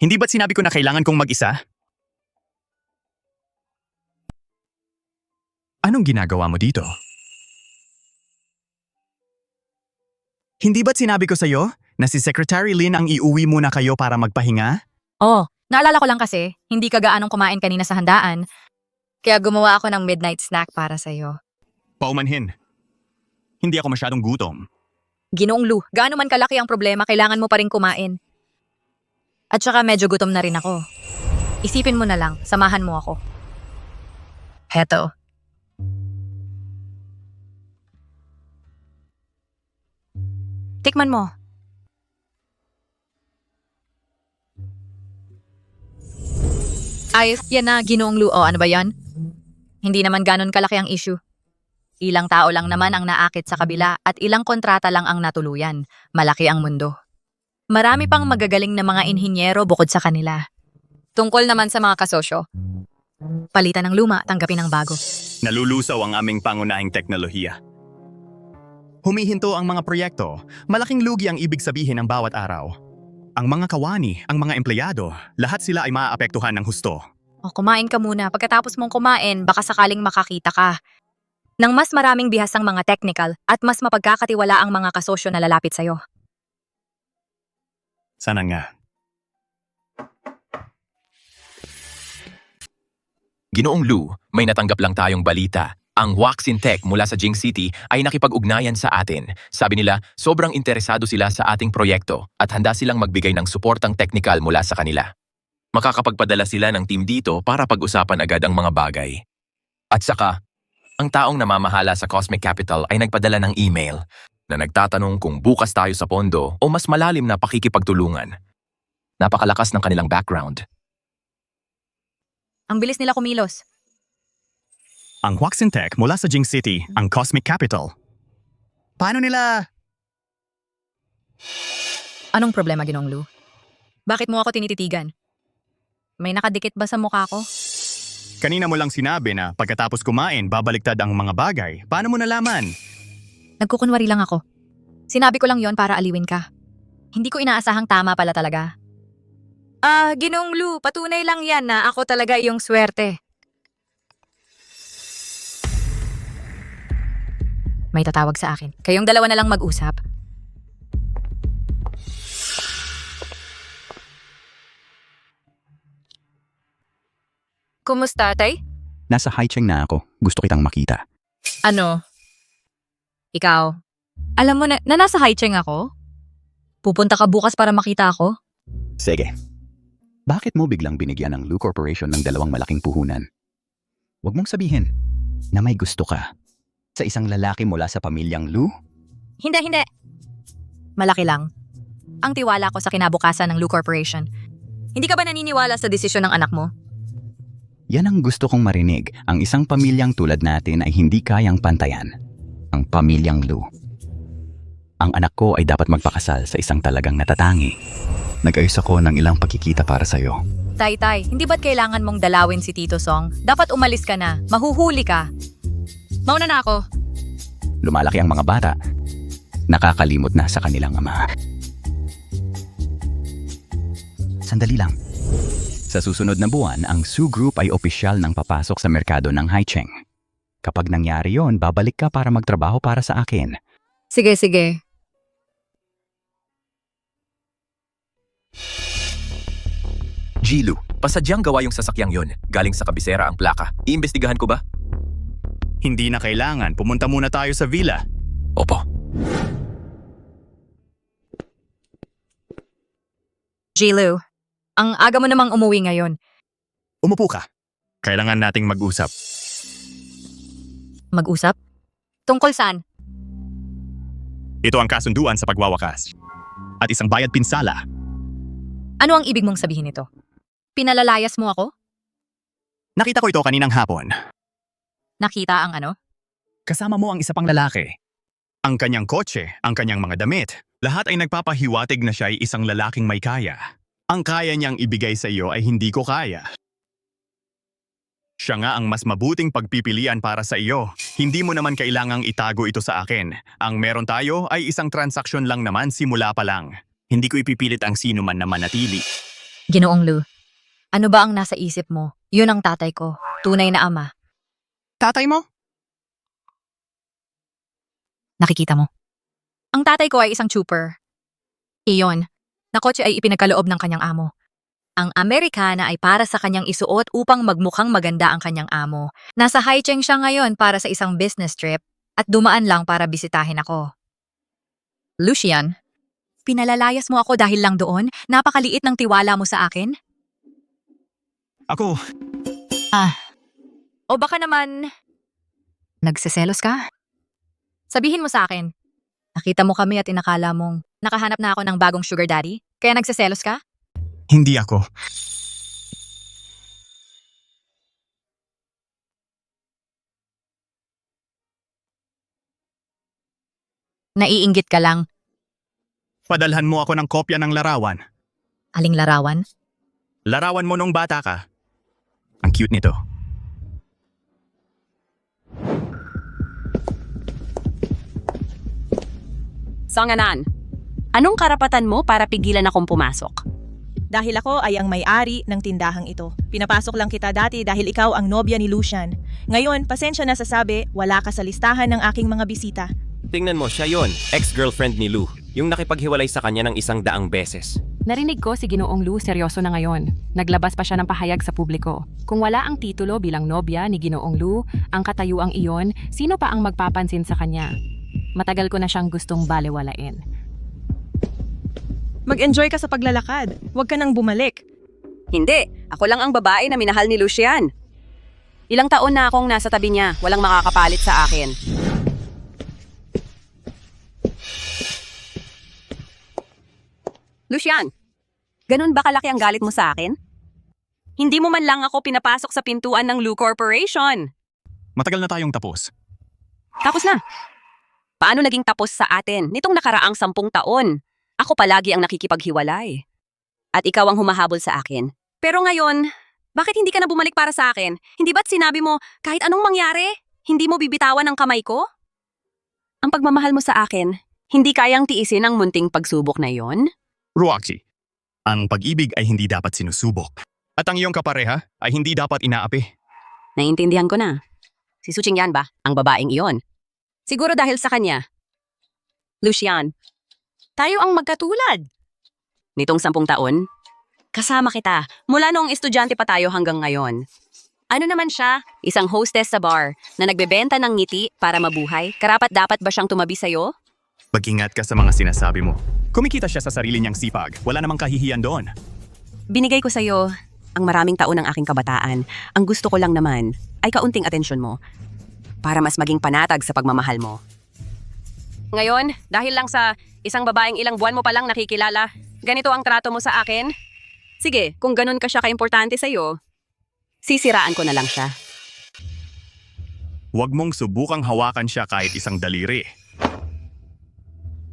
Hindi ba't sinabi ko na kailangan kong mag-isa? Anong ginagawa mo dito? Hindi ba't sinabi ko sa'yo na si Secretary Lin ang iuwi muna kayo para magpahinga? Oh, naalala ko lang kasi, hindi ka gaanong kumain kanina sa handaan. Kaya gumawa ako ng midnight snack para sa'yo. Paumanhin. Hindi ako masyadong gutom. Ginoong Lu, gaano man kalaki ang problema, kailangan mo pa rin kumain. At saka medyo gutom na rin ako. Isipin mo na lang, samahan mo ako. Heto. Tikman mo. Ayos, yan na, Ginoong Lu. O, ano ba yan? Hindi naman ganon kalaki ang issue. Ilang tao lang naman ang naakit sa kabila at ilang kontrata lang ang natuluyan. Malaki ang mundo. Marami pang magagaling na mga inhinyero bukod sa kanila. Tungkol naman sa mga kasosyo. Palitan ng luma, tanggapin ng bago. Nalulusaw ang aming pangunahing teknolohiya. Humihinto ang mga proyekto. Malaking lugi ang ibig sabihin ng bawat araw. Ang mga kawani, ang mga empleyado, lahat sila ay maaapektuhan ng husto. O, kumain ka muna. Pagkatapos mong kumain, baka sakaling makakita ka. ng mas maraming bihasang mga technical at mas mapagkakatiwala ang mga kasosyo na lalapit sa'yo. Sana nga. Ginoong Lou, may natanggap lang tayong balita. Ang Huaxin Tech mula sa Jing City ay nakipag-ugnayan sa atin. Sabi nila, sobrang interesado sila sa ating proyekto at handa silang magbigay ng suportang technical mula sa kanila. Makakapagpadala sila ng team dito para pag-usapan agad ang mga bagay. At saka, ang taong namamahala sa Cosmic Capital ay nagpadala ng email na nagtatanong kung bukas tayo sa pondo o mas malalim na pakikipagtulungan. Napakalakas ng kanilang background. Ang bilis nila kumilos. Ang Huaxin Tech mula sa Jing City, ang Cosmic Capital. Paano nila? Anong problema, Ginoong Lou? Bakit mo ako tinititigan? May nakadikit ba sa mukha ko? Kanina mo lang sinabi na pagkatapos kumain, babaliktad ang mga bagay. Paano mo nalaman? Nagkukunwari lang ako. Sinabi ko lang yon para aliwin ka. Hindi ko inaasahang tama pala talaga. Ginoong Lou, patunay lang yan na ako talaga yung swerte. May tatawag sa akin. Kayong dalawa na lang mag-usap. Kumusta, Tay? Nasa Haicheng na ako. Gusto kitang makita. Ano? Ikaw? Alam mo na nasa Haicheng ako? Pupunta ka bukas para makita ako? Sige. Bakit mo biglang binigyan ng Lu Corporation ng 2 malaking puhunan? Huwag mong sabihin na may gusto ka sa isang lalaki mula sa pamilyang Lu? Hindi. Malaki lang. Ang tiwala ko sa kinabukasan ng Lu Corporation. Hindi ka ba naniniwala sa desisyon ng anak mo? Yan ang gusto kong marinig. Ang isang pamilyang tulad natin ay hindi kayang pantayan. Ang pamilyang Lu. Ang anak ko ay dapat magpakasal sa isang talagang natatangi. Nag-ayos ako ng ilang pagkikita para sa'yo. Tay, hindi ba't kailangan mong dalawin si Tito Song? Dapat umalis ka na. Mahuhuli ka. Mauna na ako. Lumalaki ang mga bata. Nakakalimot na sa kanilang ama. Sandali lang. Sa susunod na buwan, ang Su Group ay opisyal nang papasok sa merkado ng Haicheng. Kapag nangyari yon, babalik ka para magtrabaho para sa akin. Sige. Jilu, pasadyang gawa yung sasakyang yon. Galing sa kabisera ang plaka. Iimbestigahan ko ba? Hindi na kailangan. Pumunta muna tayo sa villa. Opo. Jilu, ang aga mo namang umuwi ngayon. Umupo ka. Kailangan nating mag-usap. Mag-usap? Tungkol saan? Ito ang kasunduan sa pagwawakas. At isang bayad pinsala. Ano ang ibig mong sabihin nito? Pinalalayas mo ako? Nakita ko ito kaninang hapon. Nakita ang ano? Kasama mo ang isa pang lalaki. Ang kanyang kotse, ang kanyang mga damit, lahat ay nagpapahiwatig na siya ay isang lalaking may kaya. Ang kaya niyang ibigay sa iyo ay hindi ko kaya. Siya nga ang mas mabuting pagpipilian para sa iyo. Hindi mo naman kailangang itago ito sa akin. Ang meron tayo ay isang transaksyon lang naman simula pa lang. Hindi ko ipipilit ang sino man na manatili. Ginoong Lu, ano ba ang nasa isip mo? Yun ang tatay ko. Tunay na ama. Tatay mo? Nakikita mo. Ang tatay ko ay isang trooper. Iyon, na kotse ay ipinagkaloob ng kanyang amo. Ang Amerikana ay para sa kanyang isuot upang magmukhang maganda ang kanyang amo. Nasa Haicheng siya ngayon para sa isang business trip at dumaan lang para bisitahin ako. Lucian, pinalalayas mo ako dahil lang doon? Napakaliit ng tiwala mo sa akin? Ako. O baka naman, nagseselos ka? Sabihin mo sa akin, nakita mo kami at inakala mong nakahanap na ako ng bagong sugar daddy? Kaya nagseselos ka? Hindi ako. Naiinggit ka lang. Padalhan mo ako ng kopya ng larawan. Aling larawan? Larawan mo nung bata ka. Ang cute nito. Sanganan, anong karapatan mo para pigilan akong pumasok? dahil ako ay ang may-ari ng tindahang ito. Pinapasok lang kita dati dahil ikaw ang nobya ni Lucian. Ngayon, pasensya na sa sabi, wala ka sa listahan ng aking mga bisita. Tingnan mo, siya yon, ex-girlfriend ni Lou, yung nakipaghiwalay sa kanya ng 100 beses. Narinig ko si Ginoong Lou seryoso na ngayon. Naglabas pa siya ng pahayag sa publiko. Kung wala ang titulo bilang nobya ni Ginoong Lou, ang katayuang iyon, sino pa ang magpapansin sa kanya? Matagal ko na siyang gustong balewalain. Mag-enjoy ka sa paglalakad. Huwag ka nang bumalik. Hindi, ako lang ang babae na minahal ni Lucian. Ilang taon na akong nasa tabi niya, walang makakapalit sa akin. Lucian, ganun ba kalaki ang galit mo sa akin? Hindi mo man lang ako pinapasok sa pintuan ng Lou Corporation. Matagal na tayong tapos. Tapos na. Paano naging tapos sa atin nitong nakaraang 10 taon? Ako palagi ang nakikipaghiwalay. At ikaw ang humahabol sa akin. Pero ngayon, bakit hindi ka na bumalik para sa akin? Hindi ba't sinabi mo, kahit anong mangyari, hindi mo bibitawan ang kamay ko? Ang pagmamahal mo sa akin, hindi kayang tiisin ang munting pagsubok na yon? Roxy, ang pag-ibig ay hindi dapat sinusubok. At ang iyong kapareha ay hindi dapat inaapi. Naiintindihan ko na. Si Suching yan ba? Ang babaeng iyon. Siguro dahil sa kanya. Lucian, tayo ang magkatulad. Nitong 10 taon, kasama kita mula noong estudyante pa tayo hanggang ngayon. Ano naman siya? Isang hostess sa bar na nagbebenta ng ngiti para mabuhay. Karapat-dapat ba siyang tumabi sa'yo? Mag-ingat ka sa mga sinasabi mo. Kumikita siya sa sarili niyang sipag. Wala namang kahihiyan doon. Binigay ko sa'yo ang maraming taon ng aking kabataan. Ang gusto ko lang naman ay kaunting atensyon mo para mas maging panatag sa pagmamahal mo. Ngayon, dahil lang sa isang babaeng ilang buwan mo palang nakikilala, ganito ang trato mo sa akin? Sige, kung ganun ka siya kaimportante sa'yo, sisiraan ko na lang siya. Huwag mong subukang hawakan siya kahit isang daliri.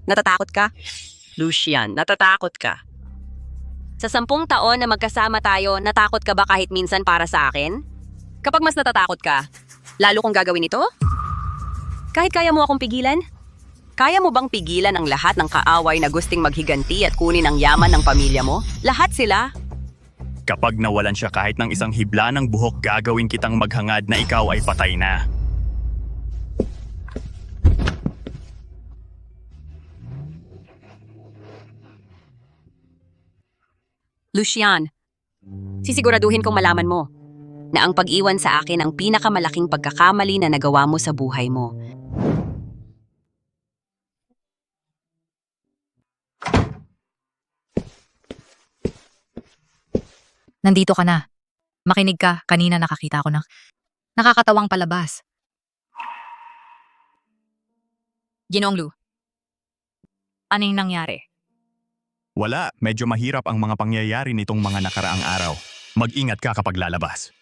Natatakot ka? Lucian, natatakot ka. Sa 10 taon na magkasama tayo, natakot ka ba kahit minsan para sa akin? Kapag mas natatakot ka, lalo kong gagawin ito? Kahit kaya mo akong pigilan? Kaya mo bang pigilan ang lahat ng kaaway na gusting maghiganti at kunin ang yaman ng pamilya mo? Lahat sila? Kapag nawalan siya kahit ng isang hibla ng buhok, gagawin kitang maghangad na ikaw ay patay na. Lucian, sisiguraduhin kong malaman mo na ang pag-iwan sa akin ang pinakamalaking pagkakamali na nagawa mo sa buhay mo. Nandito ka na. Makinig ka, kanina nakakita ko ng nakakatawang palabas. Ginoong Lou, ano yung nangyari? Wala, medyo mahirap ang mga pangyayari nitong mga nakaraang araw. Mag-ingat ka kapag lalabas.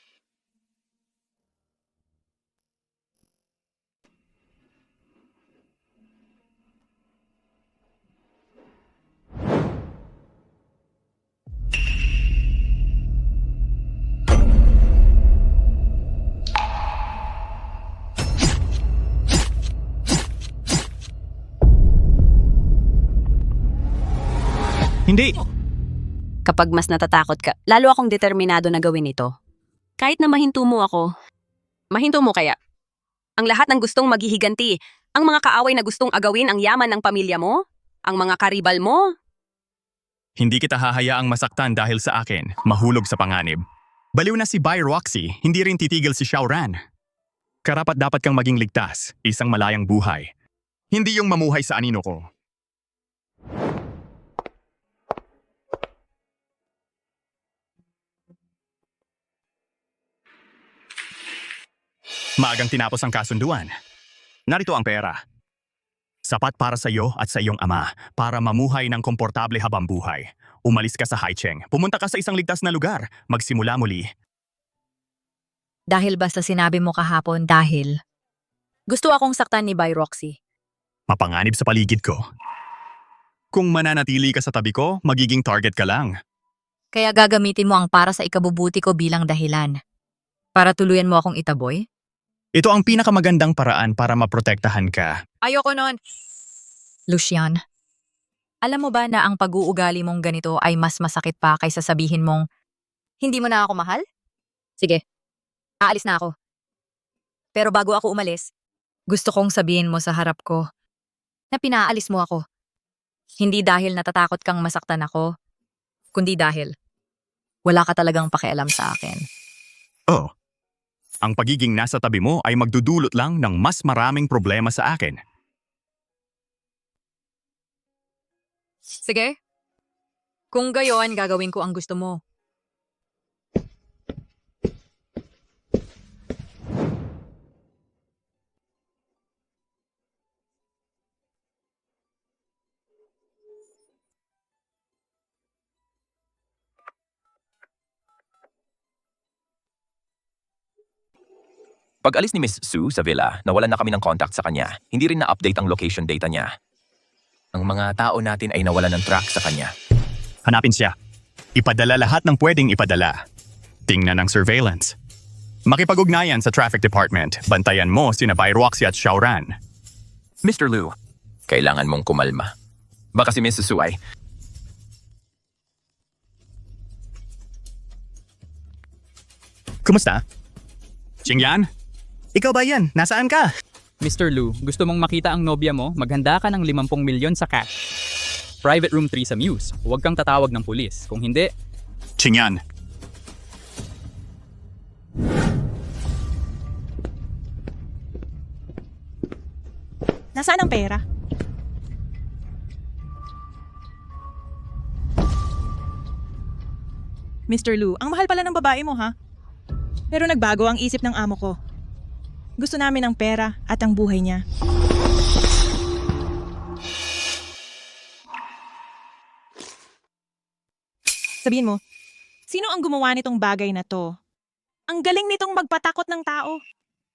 Hindi! Kapag mas natatakot ka, lalo akong determinado na gawin ito. Kahit na mahinto mo ako, mahinto mo kaya. Ang lahat ng gustong maghihiganti, ang mga kaaway na gustong agawin ang yaman ng pamilya mo, ang mga karibal mo. Hindi kita hahayaang masaktan dahil sa akin, mahulog sa panganib. Baliw na si Bai Roxy, hindi rin titigil si Xiaoran. Karapat dapat kang maging ligtas, isang malayang buhay. Hindi yung mamuhay sa anino ko. Maagang tinapos ang kasunduan. Narito ang pera. Sapat para sa iyo at sa iyong ama para mamuhay ng komportable habang buhay. Umalis ka sa Haicheng. Pumunta ka sa isang ligtas na lugar. Magsimula muli. Dahil basta sinabi mo kahapon dahil gusto akong saktan ni Bai Roxy. Mapanganib sa paligid ko. Kung mananatili ka sa tabi ko, magiging target ka lang. Kaya gagamitin mo ang para sa ikabubuti ko bilang dahilan. Para tuluyan mo akong itaboy? Ito ang pinakamagandang paraan para maprotektahan ka. Ayoko nun. Lucian, Alam mo ba na ang pag-uugali mong ganito ay mas masakit pa kaysa sabihin mong, hindi mo na ako mahal? Sige, aalis na ako. Pero bago ako umalis, gusto kong sabihin mo sa harap ko na pinaalis mo ako. Hindi dahil natatakot kang masaktan ako, kundi dahil wala ka talagang pakialam sa akin. Oh, ang pagiging nasa tabi mo ay magdudulot lang ng mas maraming problema sa akin. Sige, kung gayon gagawin ko ang gusto mo. Pag alis ni Miss Sue sa villa, nawalan na kami ng contact sa kanya. Hindi rin na-update ang location data niya. Ang mga tao natin ay nawalan ng track sa kanya. Hanapin siya. Ipadala lahat ng pwedeng ipadala. Tingnan ang surveillance. Makipag-ugnayan sa traffic department. Bantayan mo sina Roxy at Xiaoran. Mr. Lu, kailangan mong kumalma. Baka si Miss Sue ay... Kumusta? Qingyan? Ikaw ba yan? Nasaan ka? Mr. Lu, gusto mong makita ang nobya mo? Maghanda ka ng 50 milyon sa cash. Private room 3 sa Muse. Huwag kang tatawag ng pulis. Kung hindi... Qingyan. Nasaan ang pera? Mr. Lu, ang mahal pala ng babae mo, ha? Pero nagbago ang isip ng amo ko. Gusto namin ang pera at ang buhay niya. Sabihin mo, sino ang gumawa nitong bagay na to? Ang galing nitong magpatakot ng tao.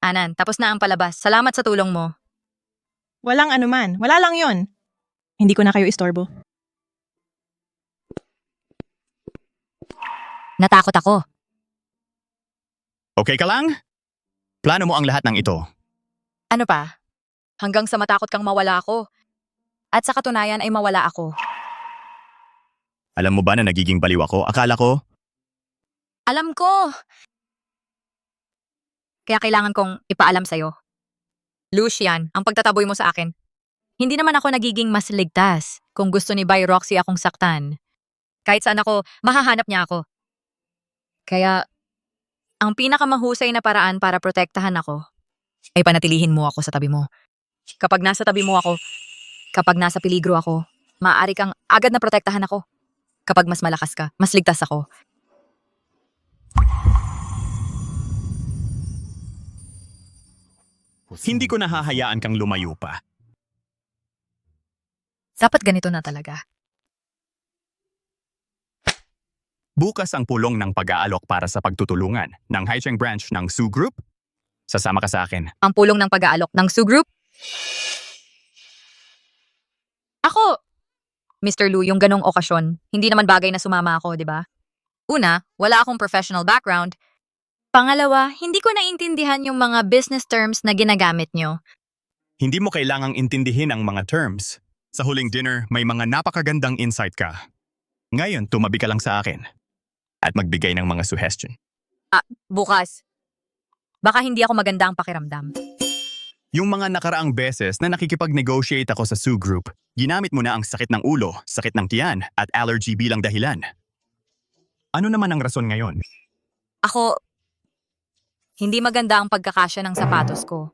Anan, tapos na ang palabas. Salamat sa tulong mo. Walang anuman. Wala lang yon. Hindi ko na kayo istorbo. Natakot ako. Okay ka lang? Plano mo ang lahat ng ito. Ano pa? Hanggang sa matakot kang mawala ako. At sa katunayan ay mawala ako. Alam mo ba na nagiging baliw ako? Akala ko... Alam ko! Kaya kailangan kong ipaalam sa'yo. Lucian, ang pagtataboy mo sa akin. Hindi naman ako nagiging mas ligtas kung gusto ni Roxy akong saktan. Kahit saan ako, mahahanap niya ako. Kaya, ang pinakamahusay na paraan para protektahan ako ay panatilihin mo ako sa tabi mo. Kapag nasa tabi mo ako, kapag nasa peligro ako, maaari kang agad na protektahan ako. Kapag mas malakas ka, mas ligtas ako. Hindi ko nahahayaan kang lumayo pa. Dapat ganito na talaga. Bukas ang pulong ng pag-aalok para sa pagtutulungan ng Haicheng branch ng Su Group. Sasama ka sa akin. Ang pulong ng pag-aalok ng Su Group? Ako! Mr. Lu, yung ganong okasyon, hindi naman bagay na sumama ako, di ba? Una, wala akong professional background. Pangalawa, hindi ko naintindihan yung mga business terms na ginagamit nyo. Hindi mo kailangang intindihin ang mga terms. Sa huling dinner, may mga napakagandang insight ka. Ngayon, tumabi ka lang sa akin at magbigay ng mga suggestion. Bukas. Baka hindi ako maganda ang pakiramdam. Yung mga nakaraang beses na nakikipag-negotiate ako sa Su Group, ginamit mo na ang sakit ng ulo, sakit ng tiyan, at allergy bilang dahilan. Ano naman ang rason ngayon? Ako, hindi maganda ang pagkakasya ng sapatos ko.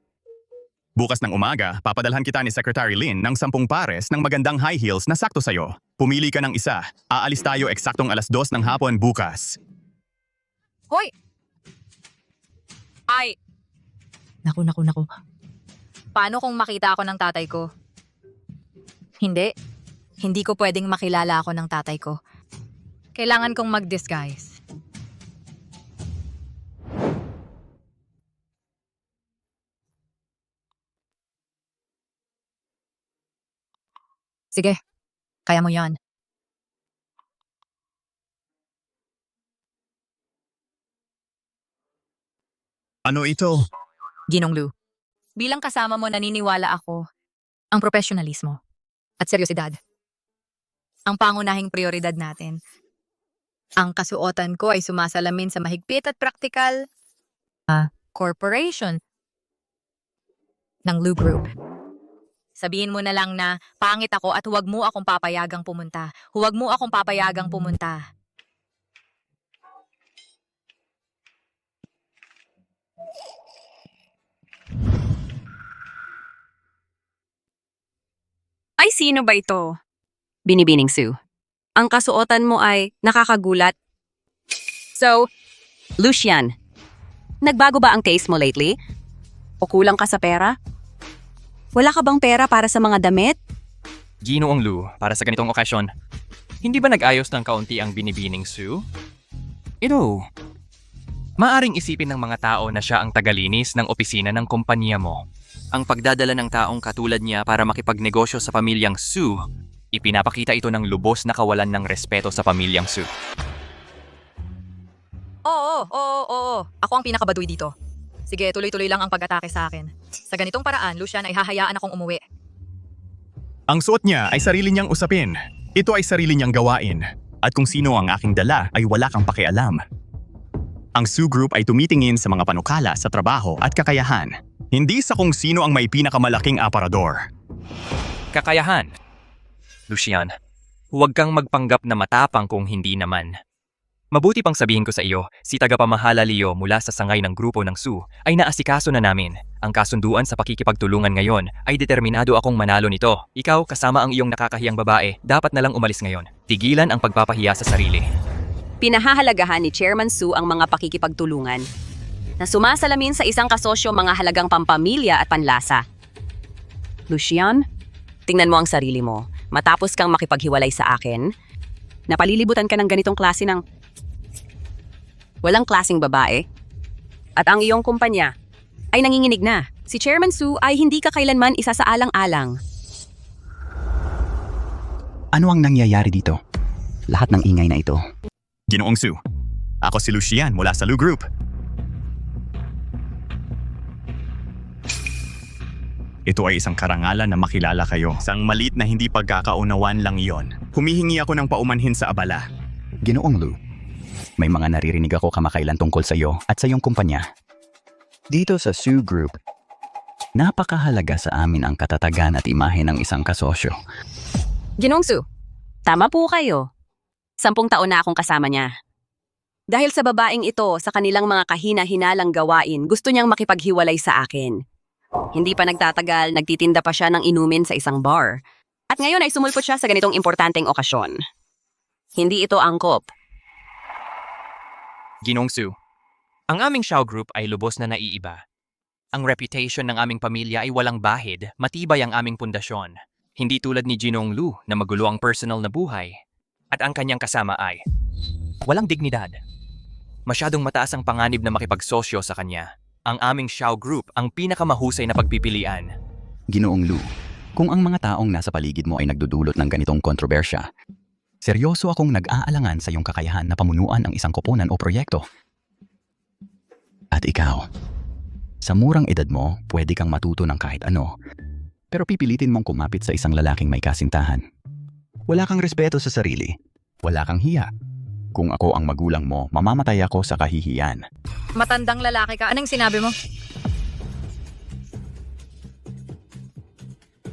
Bukas ng umaga, papadalhan kita ni Secretary Lin ng 10 pares ng magandang high heels na sakto sa'yo. Pumili ka ng isa. Aalis tayo eksaktong 2:00 ng hapon bukas. Hoy! Ay! Naku. Paano kung makita ako ng tatay ko? Hindi. Hindi ko pwedeng makilala ako ng tatay ko. Kailangan kong mag-disguise. Sige, kaya mo yan. Ano ito? Ginong Lu, bilang kasama mo naniniwala ako ang profesionalismo at seryosidad. ang pangunahing prioridad natin. Ang kasuotan ko ay sumasalamin sa mahigpit at praktikal corporation ng Lou Group. Sabihin mo na lang na pangit ako at huwag mo akong papayagang pumunta. Huwag mo akong papayagang pumunta. Ay, sino ba ito? Binibining Sue. Ang kasuotan mo ay nakakagulat. So, Lucian, nagbago ba ang taste mo lately? O kulang ka sa pera? Wala ka bang pera para sa mga damit? Ginoong Lou, para sa ganitong okasyon, hindi ba nag-ayos ng kaunti ang Binibining Sue? Ito. Maaring isipin ng mga tao na siya ang tagalinis ng opisina ng kumpanya mo. Ang pagdadala ng taong katulad niya para makipagnegosyo sa pamilyang Sue, ipinapakita ito ng lubos na kawalan ng respeto sa pamilyang Sue. Oo. Ako ang pinakabaduy dito. Sige, tuloy-tuloy lang ang pag-atake sa akin. Sa ganitong paraan, Lucian, ay hahayaan akong umuwi. Ang suot niya ay sarili niyang usapin. Ito ay sarili niyang gawain. At kung sino ang aking dala ay wala kang pakialam. Ang Sue Group ay tumitingin sa mga panukala sa trabaho at kakayahan. Hindi sa kung sino ang may pinakamalaking aparador. Kakayahan. Lucian, huwag kang magpanggap na matapang kung hindi naman. Mabuti pang sabihin ko sa iyo, si tagapamahala Leo mula sa sangay ng grupo ng Sue ay naasikaso na namin. Ang kasunduan sa pakikipagtulungan ngayon ay determinado akong manalo nito. Ikaw, kasama ang iyong nakakahiyang babae, dapat na lang umalis ngayon. Tigilan ang pagpapahiya sa sarili. Pinahahalagahan ni Chairman Sue ang mga pakikipagtulungan na sumasalamin sa isang kasosyo mga halagang pampamilya at panlasa. Lucian, tingnan mo ang sarili mo. Matapos kang makipaghiwalay sa akin, napalilibutan ka ng ganitong klase ng walang klaseng babae. At ang iyong kumpanya ay nanginginig na. Si Chairman Sue ay hindi ka kailanman isa sa alang-alang. Ano ang nangyayari dito? Lahat ng ingay na ito. Ginoong Sue, ako si Lucian mula sa Lou Group. Ito ay isang karangalan na makilala kayo. Isang maliit na hindi pagkakaunawan lang iyon. Humihingi ako ng paumanhin sa abala. Ginoong Lou, may mga naririnig ako kamakailan tungkol sa iyo at sa iyong kumpanya. Dito sa Sue Group, napakahalaga sa amin ang katatagan at imahe ng isang kasosyo. Ginoong Sue, tama po kayo. 10 taon na akong kasama niya. Dahil sa babaeng ito, sa kanilang mga kahina-hinalang gawain, gusto niyang makipaghiwalay sa akin. Hindi pa nagtatagal, nagtitinda pa siya ng inumin sa isang bar. At ngayon ay sumulpot siya sa ganitong importanteng okasyon. Hindi ito angkop. Ginoong Sue, ang aming Shaw Group ay lubos na naiiba. Ang reputation ng aming pamilya ay walang bahid, matibay ang aming pundasyon. Hindi tulad ni Ginoong Lou na magulo ang personal na buhay. At ang kanyang kasama ay walang dignidad. Masyadong mataas ang panganib na makipagsosyo sa kanya. Ang aming Shaw Group ang pinakamahusay na pagpipilian. Ginoong Lou, kung ang mga taong nasa paligid mo ay nagdudulot ng ganitong kontrobersya, seryoso akong nag-aalangan sa iyong kakayahan na pamunuan ang isang koponan o proyekto. At ikaw, sa murang edad mo, pwede kang matuto ng kahit ano, pero pipilitin mong kumapit sa isang lalaking may kasintahan. Wala kang respeto sa sarili. Wala kang hiya. Kung ako ang magulang mo, mamamatay ako sa kahihiyan. Matandang lalaki ka. Anong sinabi mo?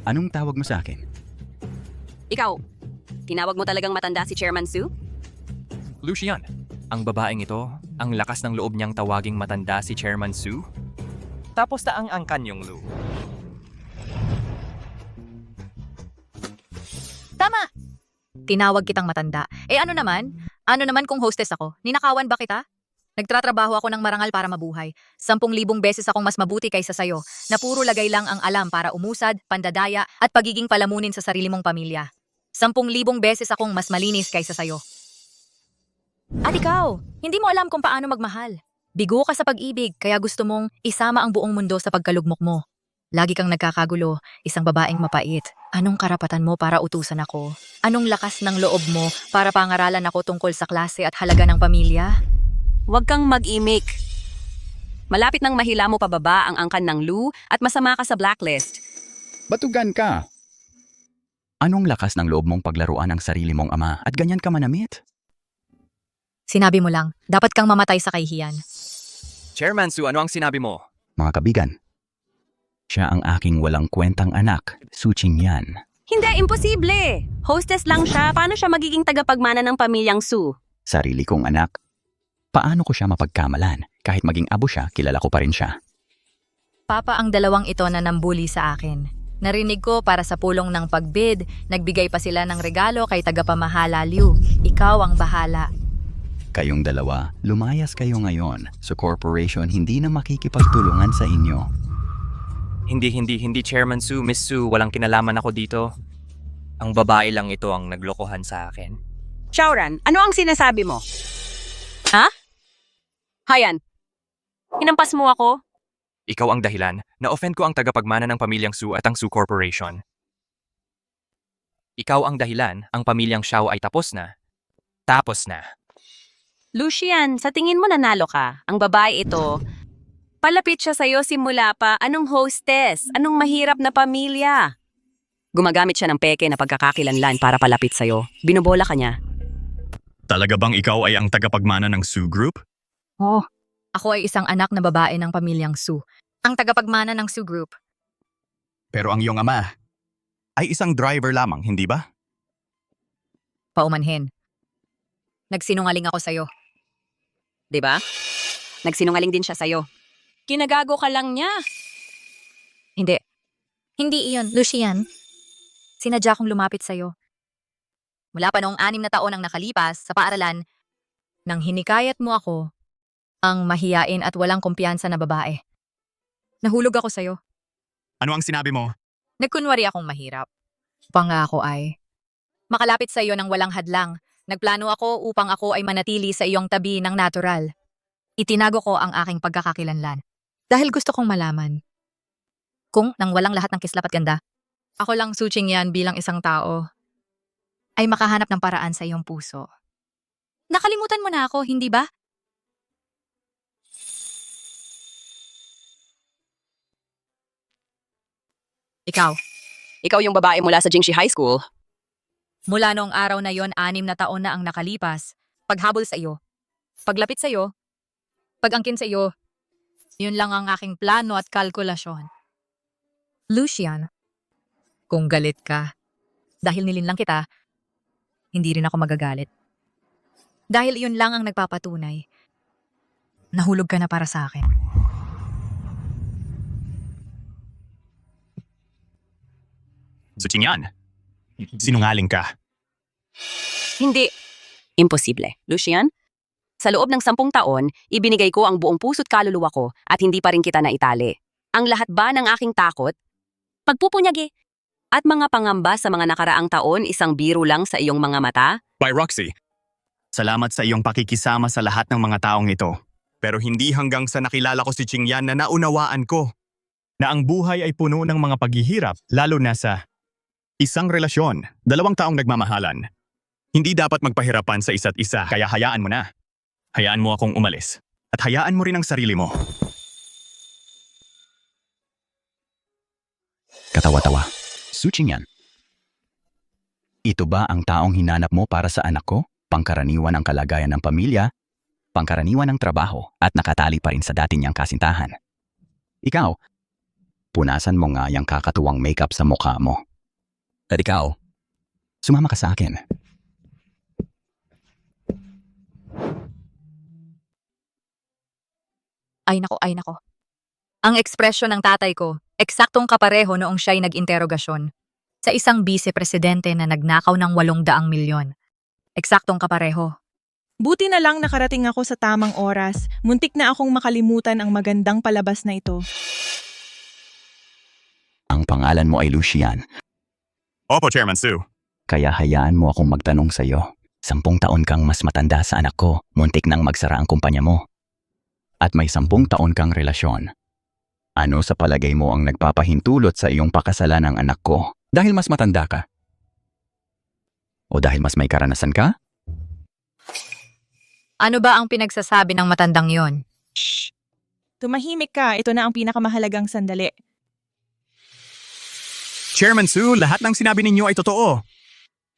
Anong tawag mo sa akin? Ikaw, tinawag mo talagang matanda si Chairman Sue? Lucian, ang babaeng ito, ang lakas ng loob niyang tawaging matanda si Chairman Sue? Tapos na ang kanyong Lou. Tama! Tinawag kitang matanda. Ano naman? Ano naman kung hostess ako? Ninakawan ba kita? Nagtratrabaho ako ng marangal para mabuhay. 10,000 beses akong mas mabuti kaysa sayo, na puro lagay lang ang alam para umusad, pandadaya, at pagiging palamunin sa sarili mong pamilya. 10,000 beses akong mas malinis kaysa sayo. At ikaw, hindi mo alam kung paano magmahal. Bigo ka sa pag-ibig, kaya gusto mong isama ang buong mundo sa pagkalugmok mo. Lagi kang nagkakagulo, isang babaeng mapait. Anong karapatan mo para utusan ako? Anong lakas ng loob mo para pangaralan ako tungkol sa klase at halaga ng pamilya? Huwag kang mag-imik. Malapit nang mahila mo pababa ang angkan ng Lou at masama ka sa blacklist. Batugan ka. Anong lakas ng loob mong paglaruan ang sarili mong ama at ganyan ka manamit? Sinabi mo lang, dapat kang mamatay sa kahihiyan. Chairman Su, ano ang sinabi mo? Mga kabigan, siya ang aking walang kwentang anak, Su Qingyan. Hindi, imposible! Hostess lang siya. Paano siya magiging tagapagmana ng pamilyang Su? Sarili kong anak. Paano ko siya mapagkamalan? Kahit maging abo siya, kilala ko pa rin siya. Papa ang dalawang ito na nambuli sa akin. Narinig ko para sa pulong ng pagbid, nagbigay pa sila ng regalo kay tagapamahala Liu. Ikaw ang bahala. Kayong dalawa, lumayas kayo ngayon. Sa corporation, hindi na makikipagtulungan sa inyo. Hindi, Chairman Su, Miss Su, walang kinalaman ako dito. Ang babae lang ito ang naglokohan sa akin. Shaoran, ano ang sinasabi mo? Ha? Hayan, hinampas mo ako? Ikaw ang dahilan. Na-offend ko ang tagapagmana ng pamilyang Su at ang Su Corporation. Ikaw ang dahilan, ang pamilyang Xiao ay tapos na. Tapos na. Lucian, sa tingin mo nanalo ka. Ang babae ito, palapit siya sa'yo simula pa. Anong hostess? Anong mahirap na pamilya? Gumagamit siya ng peke na pagkakakilanlan para palapit sa'yo. Binobola ka niya. Talaga bang ikaw ay ang tagapagmana ng Su Group? Oh, ako ay isang anak na babae ng pamilyang Su. Ang tagapagmana ng Su Group. Pero ang iyong ama ay isang driver lamang, hindi ba? Paumanhin. Nagsinungaling ako sa'yo. 'Di ba? Nagsinungaling din siya sa'yo. Kinagago ka lang niya. Hindi. Hindi iyon, Lucian. Sinadya kong lumapit sa'yo. Mula pa noong 6 na taon ang nakalipas sa paaralan, nang hinikayat mo ako, ang mahiyain at walang kumpiyansa na babae. Nahulog ako sa'yo. Ano ang sinabi mo? Nagkunwari akong mahirap. Pangako ay makalapit sa iyo ng walang hadlang. Nagplano ako upang ako ay manatili sa iyong tabi ng natural. Itinago ko ang aking pagkakakilanlan. Dahil gusto kong malaman kung nang walang lahat ng kislap at ganda, ako lang Su Qingyan bilang isang tao ay makahanap ng paraan sa iyong puso. Nakalimutan mo na ako, hindi ba? Ikaw. Ikaw yung babae mula sa Jingxi High School. Mula noong araw na yon, 6 na taon na ang nakalipas. Paghabol sa iyo, paglapit sa iyo, pag-angkin sa iyo, yun lang ang aking plano at kalkulasyon. Lucian, kung galit ka, dahil nilinlang kita, hindi rin ako magagalit. Dahil yun lang ang nagpapatunay, nahulog ka na para sa akin. Su Qingyan, sinungaling ka. Hindi. Imposible. Lucian, sa loob ng 10 taon, ibinigay ko ang buong puso't kaluluwa ko at hindi pa rin kita naitali. Ang lahat ba ng aking takot? Pagpupunyagi. At mga pangamba sa mga nakaraang taon, isang biro lang sa iyong mga mata? By Roxy, salamat sa iyong pakikisama sa lahat ng mga taong ito. Pero hindi hanggang sa nakilala ko si Qingyan na naunawaan ko na ang buhay ay puno ng mga paghihirap, lalo na sa isang relasyon, 2 taong nagmamahalan. Hindi dapat magpahirapan sa isa't isa, kaya hayaan mo na. Hayaan mo akong umalis. At hayaan mo rin ang sarili mo. Katawa-tawa. Su Qingyan. Ito ba ang taong hinanap mo para sa anak ko? Pangkaraniwan ang kalagayan ng pamilya, pangkaraniwan ng trabaho, at nakatali pa rin sa dati niyang kasintahan. Ikaw, punasan mo nga yung kakatuwang makeup sa mukha mo. At ikaw, sumama ka sa akin. Ay nako. Ang ekspresyon ng tatay ko, eksaktong kapareho noong siya'y nag-interogasyon sa isang vice-presidente na nagnakaw ng 800 milyon. Eksaktong kapareho. Buti na lang nakarating ako sa tamang oras. Muntik na akong makalimutan ang magandang palabas na ito. Ang pangalan mo ay Lucian. Opo, Chairman Su. Kaya hayaan mo akong magtanong sa iyo. 10 taon kang mas matanda sa anak ko, muntik nang magsara ang kumpanya mo. At may 10 taon kang relasyon. Ano sa palagay mo ang nagpapahintulot sa iyong pakasalan ng anak ko? Dahil mas matanda ka? O dahil mas may karanasan ka? Ano ba ang pinagsasabi ng matandang yon? Tumahimik ka, ito na ang pinakamahalagang sandali. Chairman Su, lahat ng sinabi ninyo ay totoo.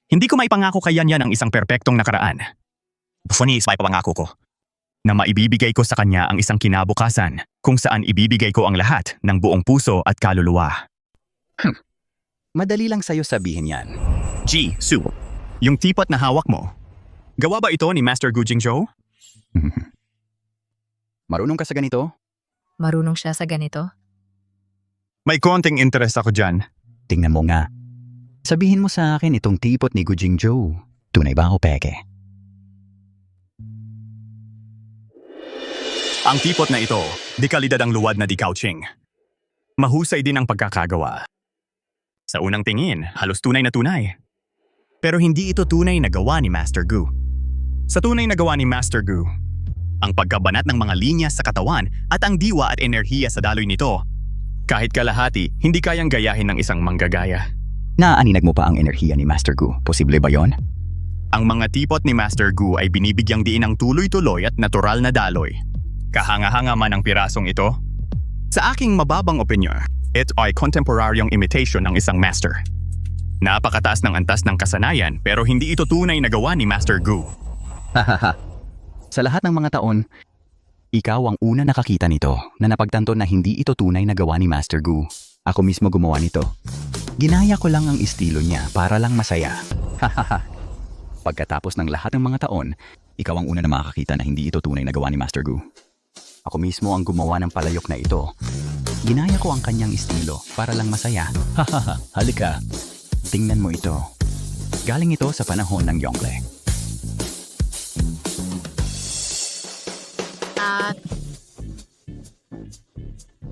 Hindi ko maipangako kay Yan ang isang perpektong nakaraan. Bufonis, may pangako ko na maibibigay ko sa kanya ang isang kinabukasan kung saan ibibigay ko ang lahat ng buong puso at kaluluwa. Madali lang sa'yo sabihin yan. G, Su, yung tipot na hawak mo, gawa ba ito ni Master Gu Jingzhou? Marunong ka sa ganito? Marunong siya sa ganito? May konting interest ako dyan. Tingnan mo nga. Sabihin mo sa akin itong tipot ni Gu Jingzhou. Tunay ba o peke? Ang tipot na ito, di kalidad ang luwad na di couching. Mahusay din ang pagkakagawa. Sa unang tingin, halos tunay na tunay. Pero hindi ito tunay na gawa ni Master Gu. Sa tunay na gawa ni Master Gu, ang pagkabanat ng mga linya sa katawan at ang diwa at enerhiya sa daloy nito, kahit kalahati, hindi kayang gayahin ng isang manggagaya. Naaaninag mo pa ang enerhiya ni Master Gu. Posible ba yon? Ang mga tipot ni Master Gu ay binibigyang diin ng tuloy-tuloy at natural na daloy. Kahanga-hanga man ang pirasong ito. Sa aking mababang opinyon, ito ay kontemporaryong imitation ng isang master. Napakataas ng antas ng kasanayan pero hindi ito tunay na gawa ni Master Gu. Hahaha. Sa lahat ng mga taon, ikaw ang una nakakita nito na napagtanto na hindi ito tunay na gawa ni Master Gu. Ako mismo gumawa nito. Ginaya ko lang ang estilo niya para lang masaya. Hahaha. Pagkatapos ng lahat ng mga taon, ikaw ang una na makakita na hindi ito tunay na gawa ni Master Gu. Ako mismo ang gumawa ng palayok na ito. Ginaya ko ang kanyang estilo para lang masaya. Hahaha, halika. Tingnan mo ito. Galing ito sa panahon ng Yongle.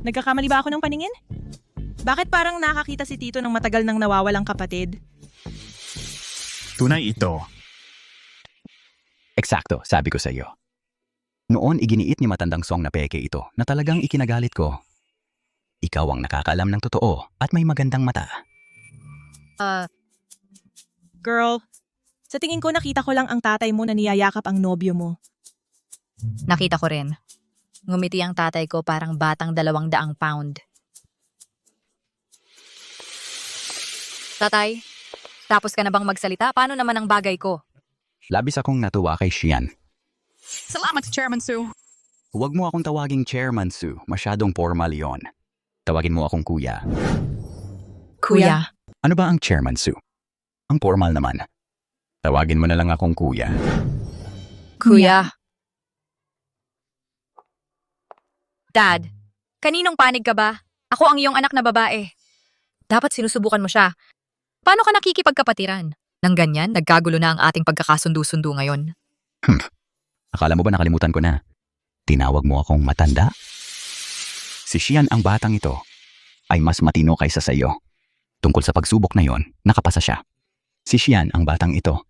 Nagkakamali ba ako ng paningin? Bakit parang nakakita si Tito ng matagal nang nawawalang kapatid? Tunay ito. Eksakto, sabi ko sa iyo. Noon iginiit ni matandang Song na peke ito na talagang ikinagalit ko. Ikaw ang nakakaalam ng totoo at may magandang mata. Girl, sa tingin ko nakita ko lang ang tatay mo na niyayakap ang nobyo mo. Nakita ko rin. Ngumiti ang tatay ko parang batang 200 pound. Tatay, tapos ka na bang magsalita? Paano naman ang bagay ko? Labis akong natuwa kay Xian. Salamat, Chairman Su. Huwag mo akong tawaging Chairman Su, masyadong formal yon. Tawagin mo akong kuya. Kuya? Ano ba ang Chairman Su? Ang formal naman. Tawagin mo na lang akong kuya. Kuya. Dad, kaninong panig ka ba? Ako ang iyong anak na babae. Dapat sinusubukan mo siya. Paano ka nakikipagkapatiran? Nang ganyan, nagkagulo na ang ating pagkakasundo-sundo ngayon. Akala mo ba nakalimutan ko na? Tinawag mo akong matanda? Si Xian ang batang ito ay mas matino kaysa sa iyo. Tungkol sa pagsubok na yon, nakapasa siya. Si Xian ang batang ito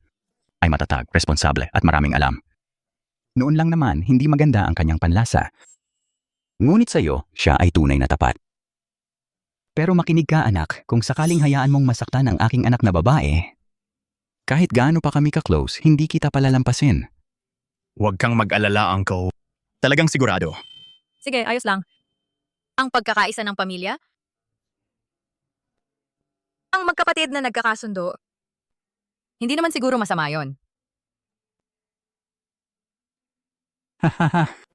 ay matatag, responsable at maraming alam. Noon lang naman, hindi maganda ang kanyang panlasa. Ngunit sa iyo, siya ay tunay na tapat. Pero makinig ka anak, kung sakaling hayaan mong masaktan ang aking anak na babae, kahit gaano pa kami ka-close, hindi kita palalampasin. Huwag kang mag-alala, Uncle. Talagang sigurado. Sige, ayos lang. Ang pagkakaisa ng pamilya? Ang magkapatid na nagkakasundo? Hindi naman siguro masama yon. Hahaha.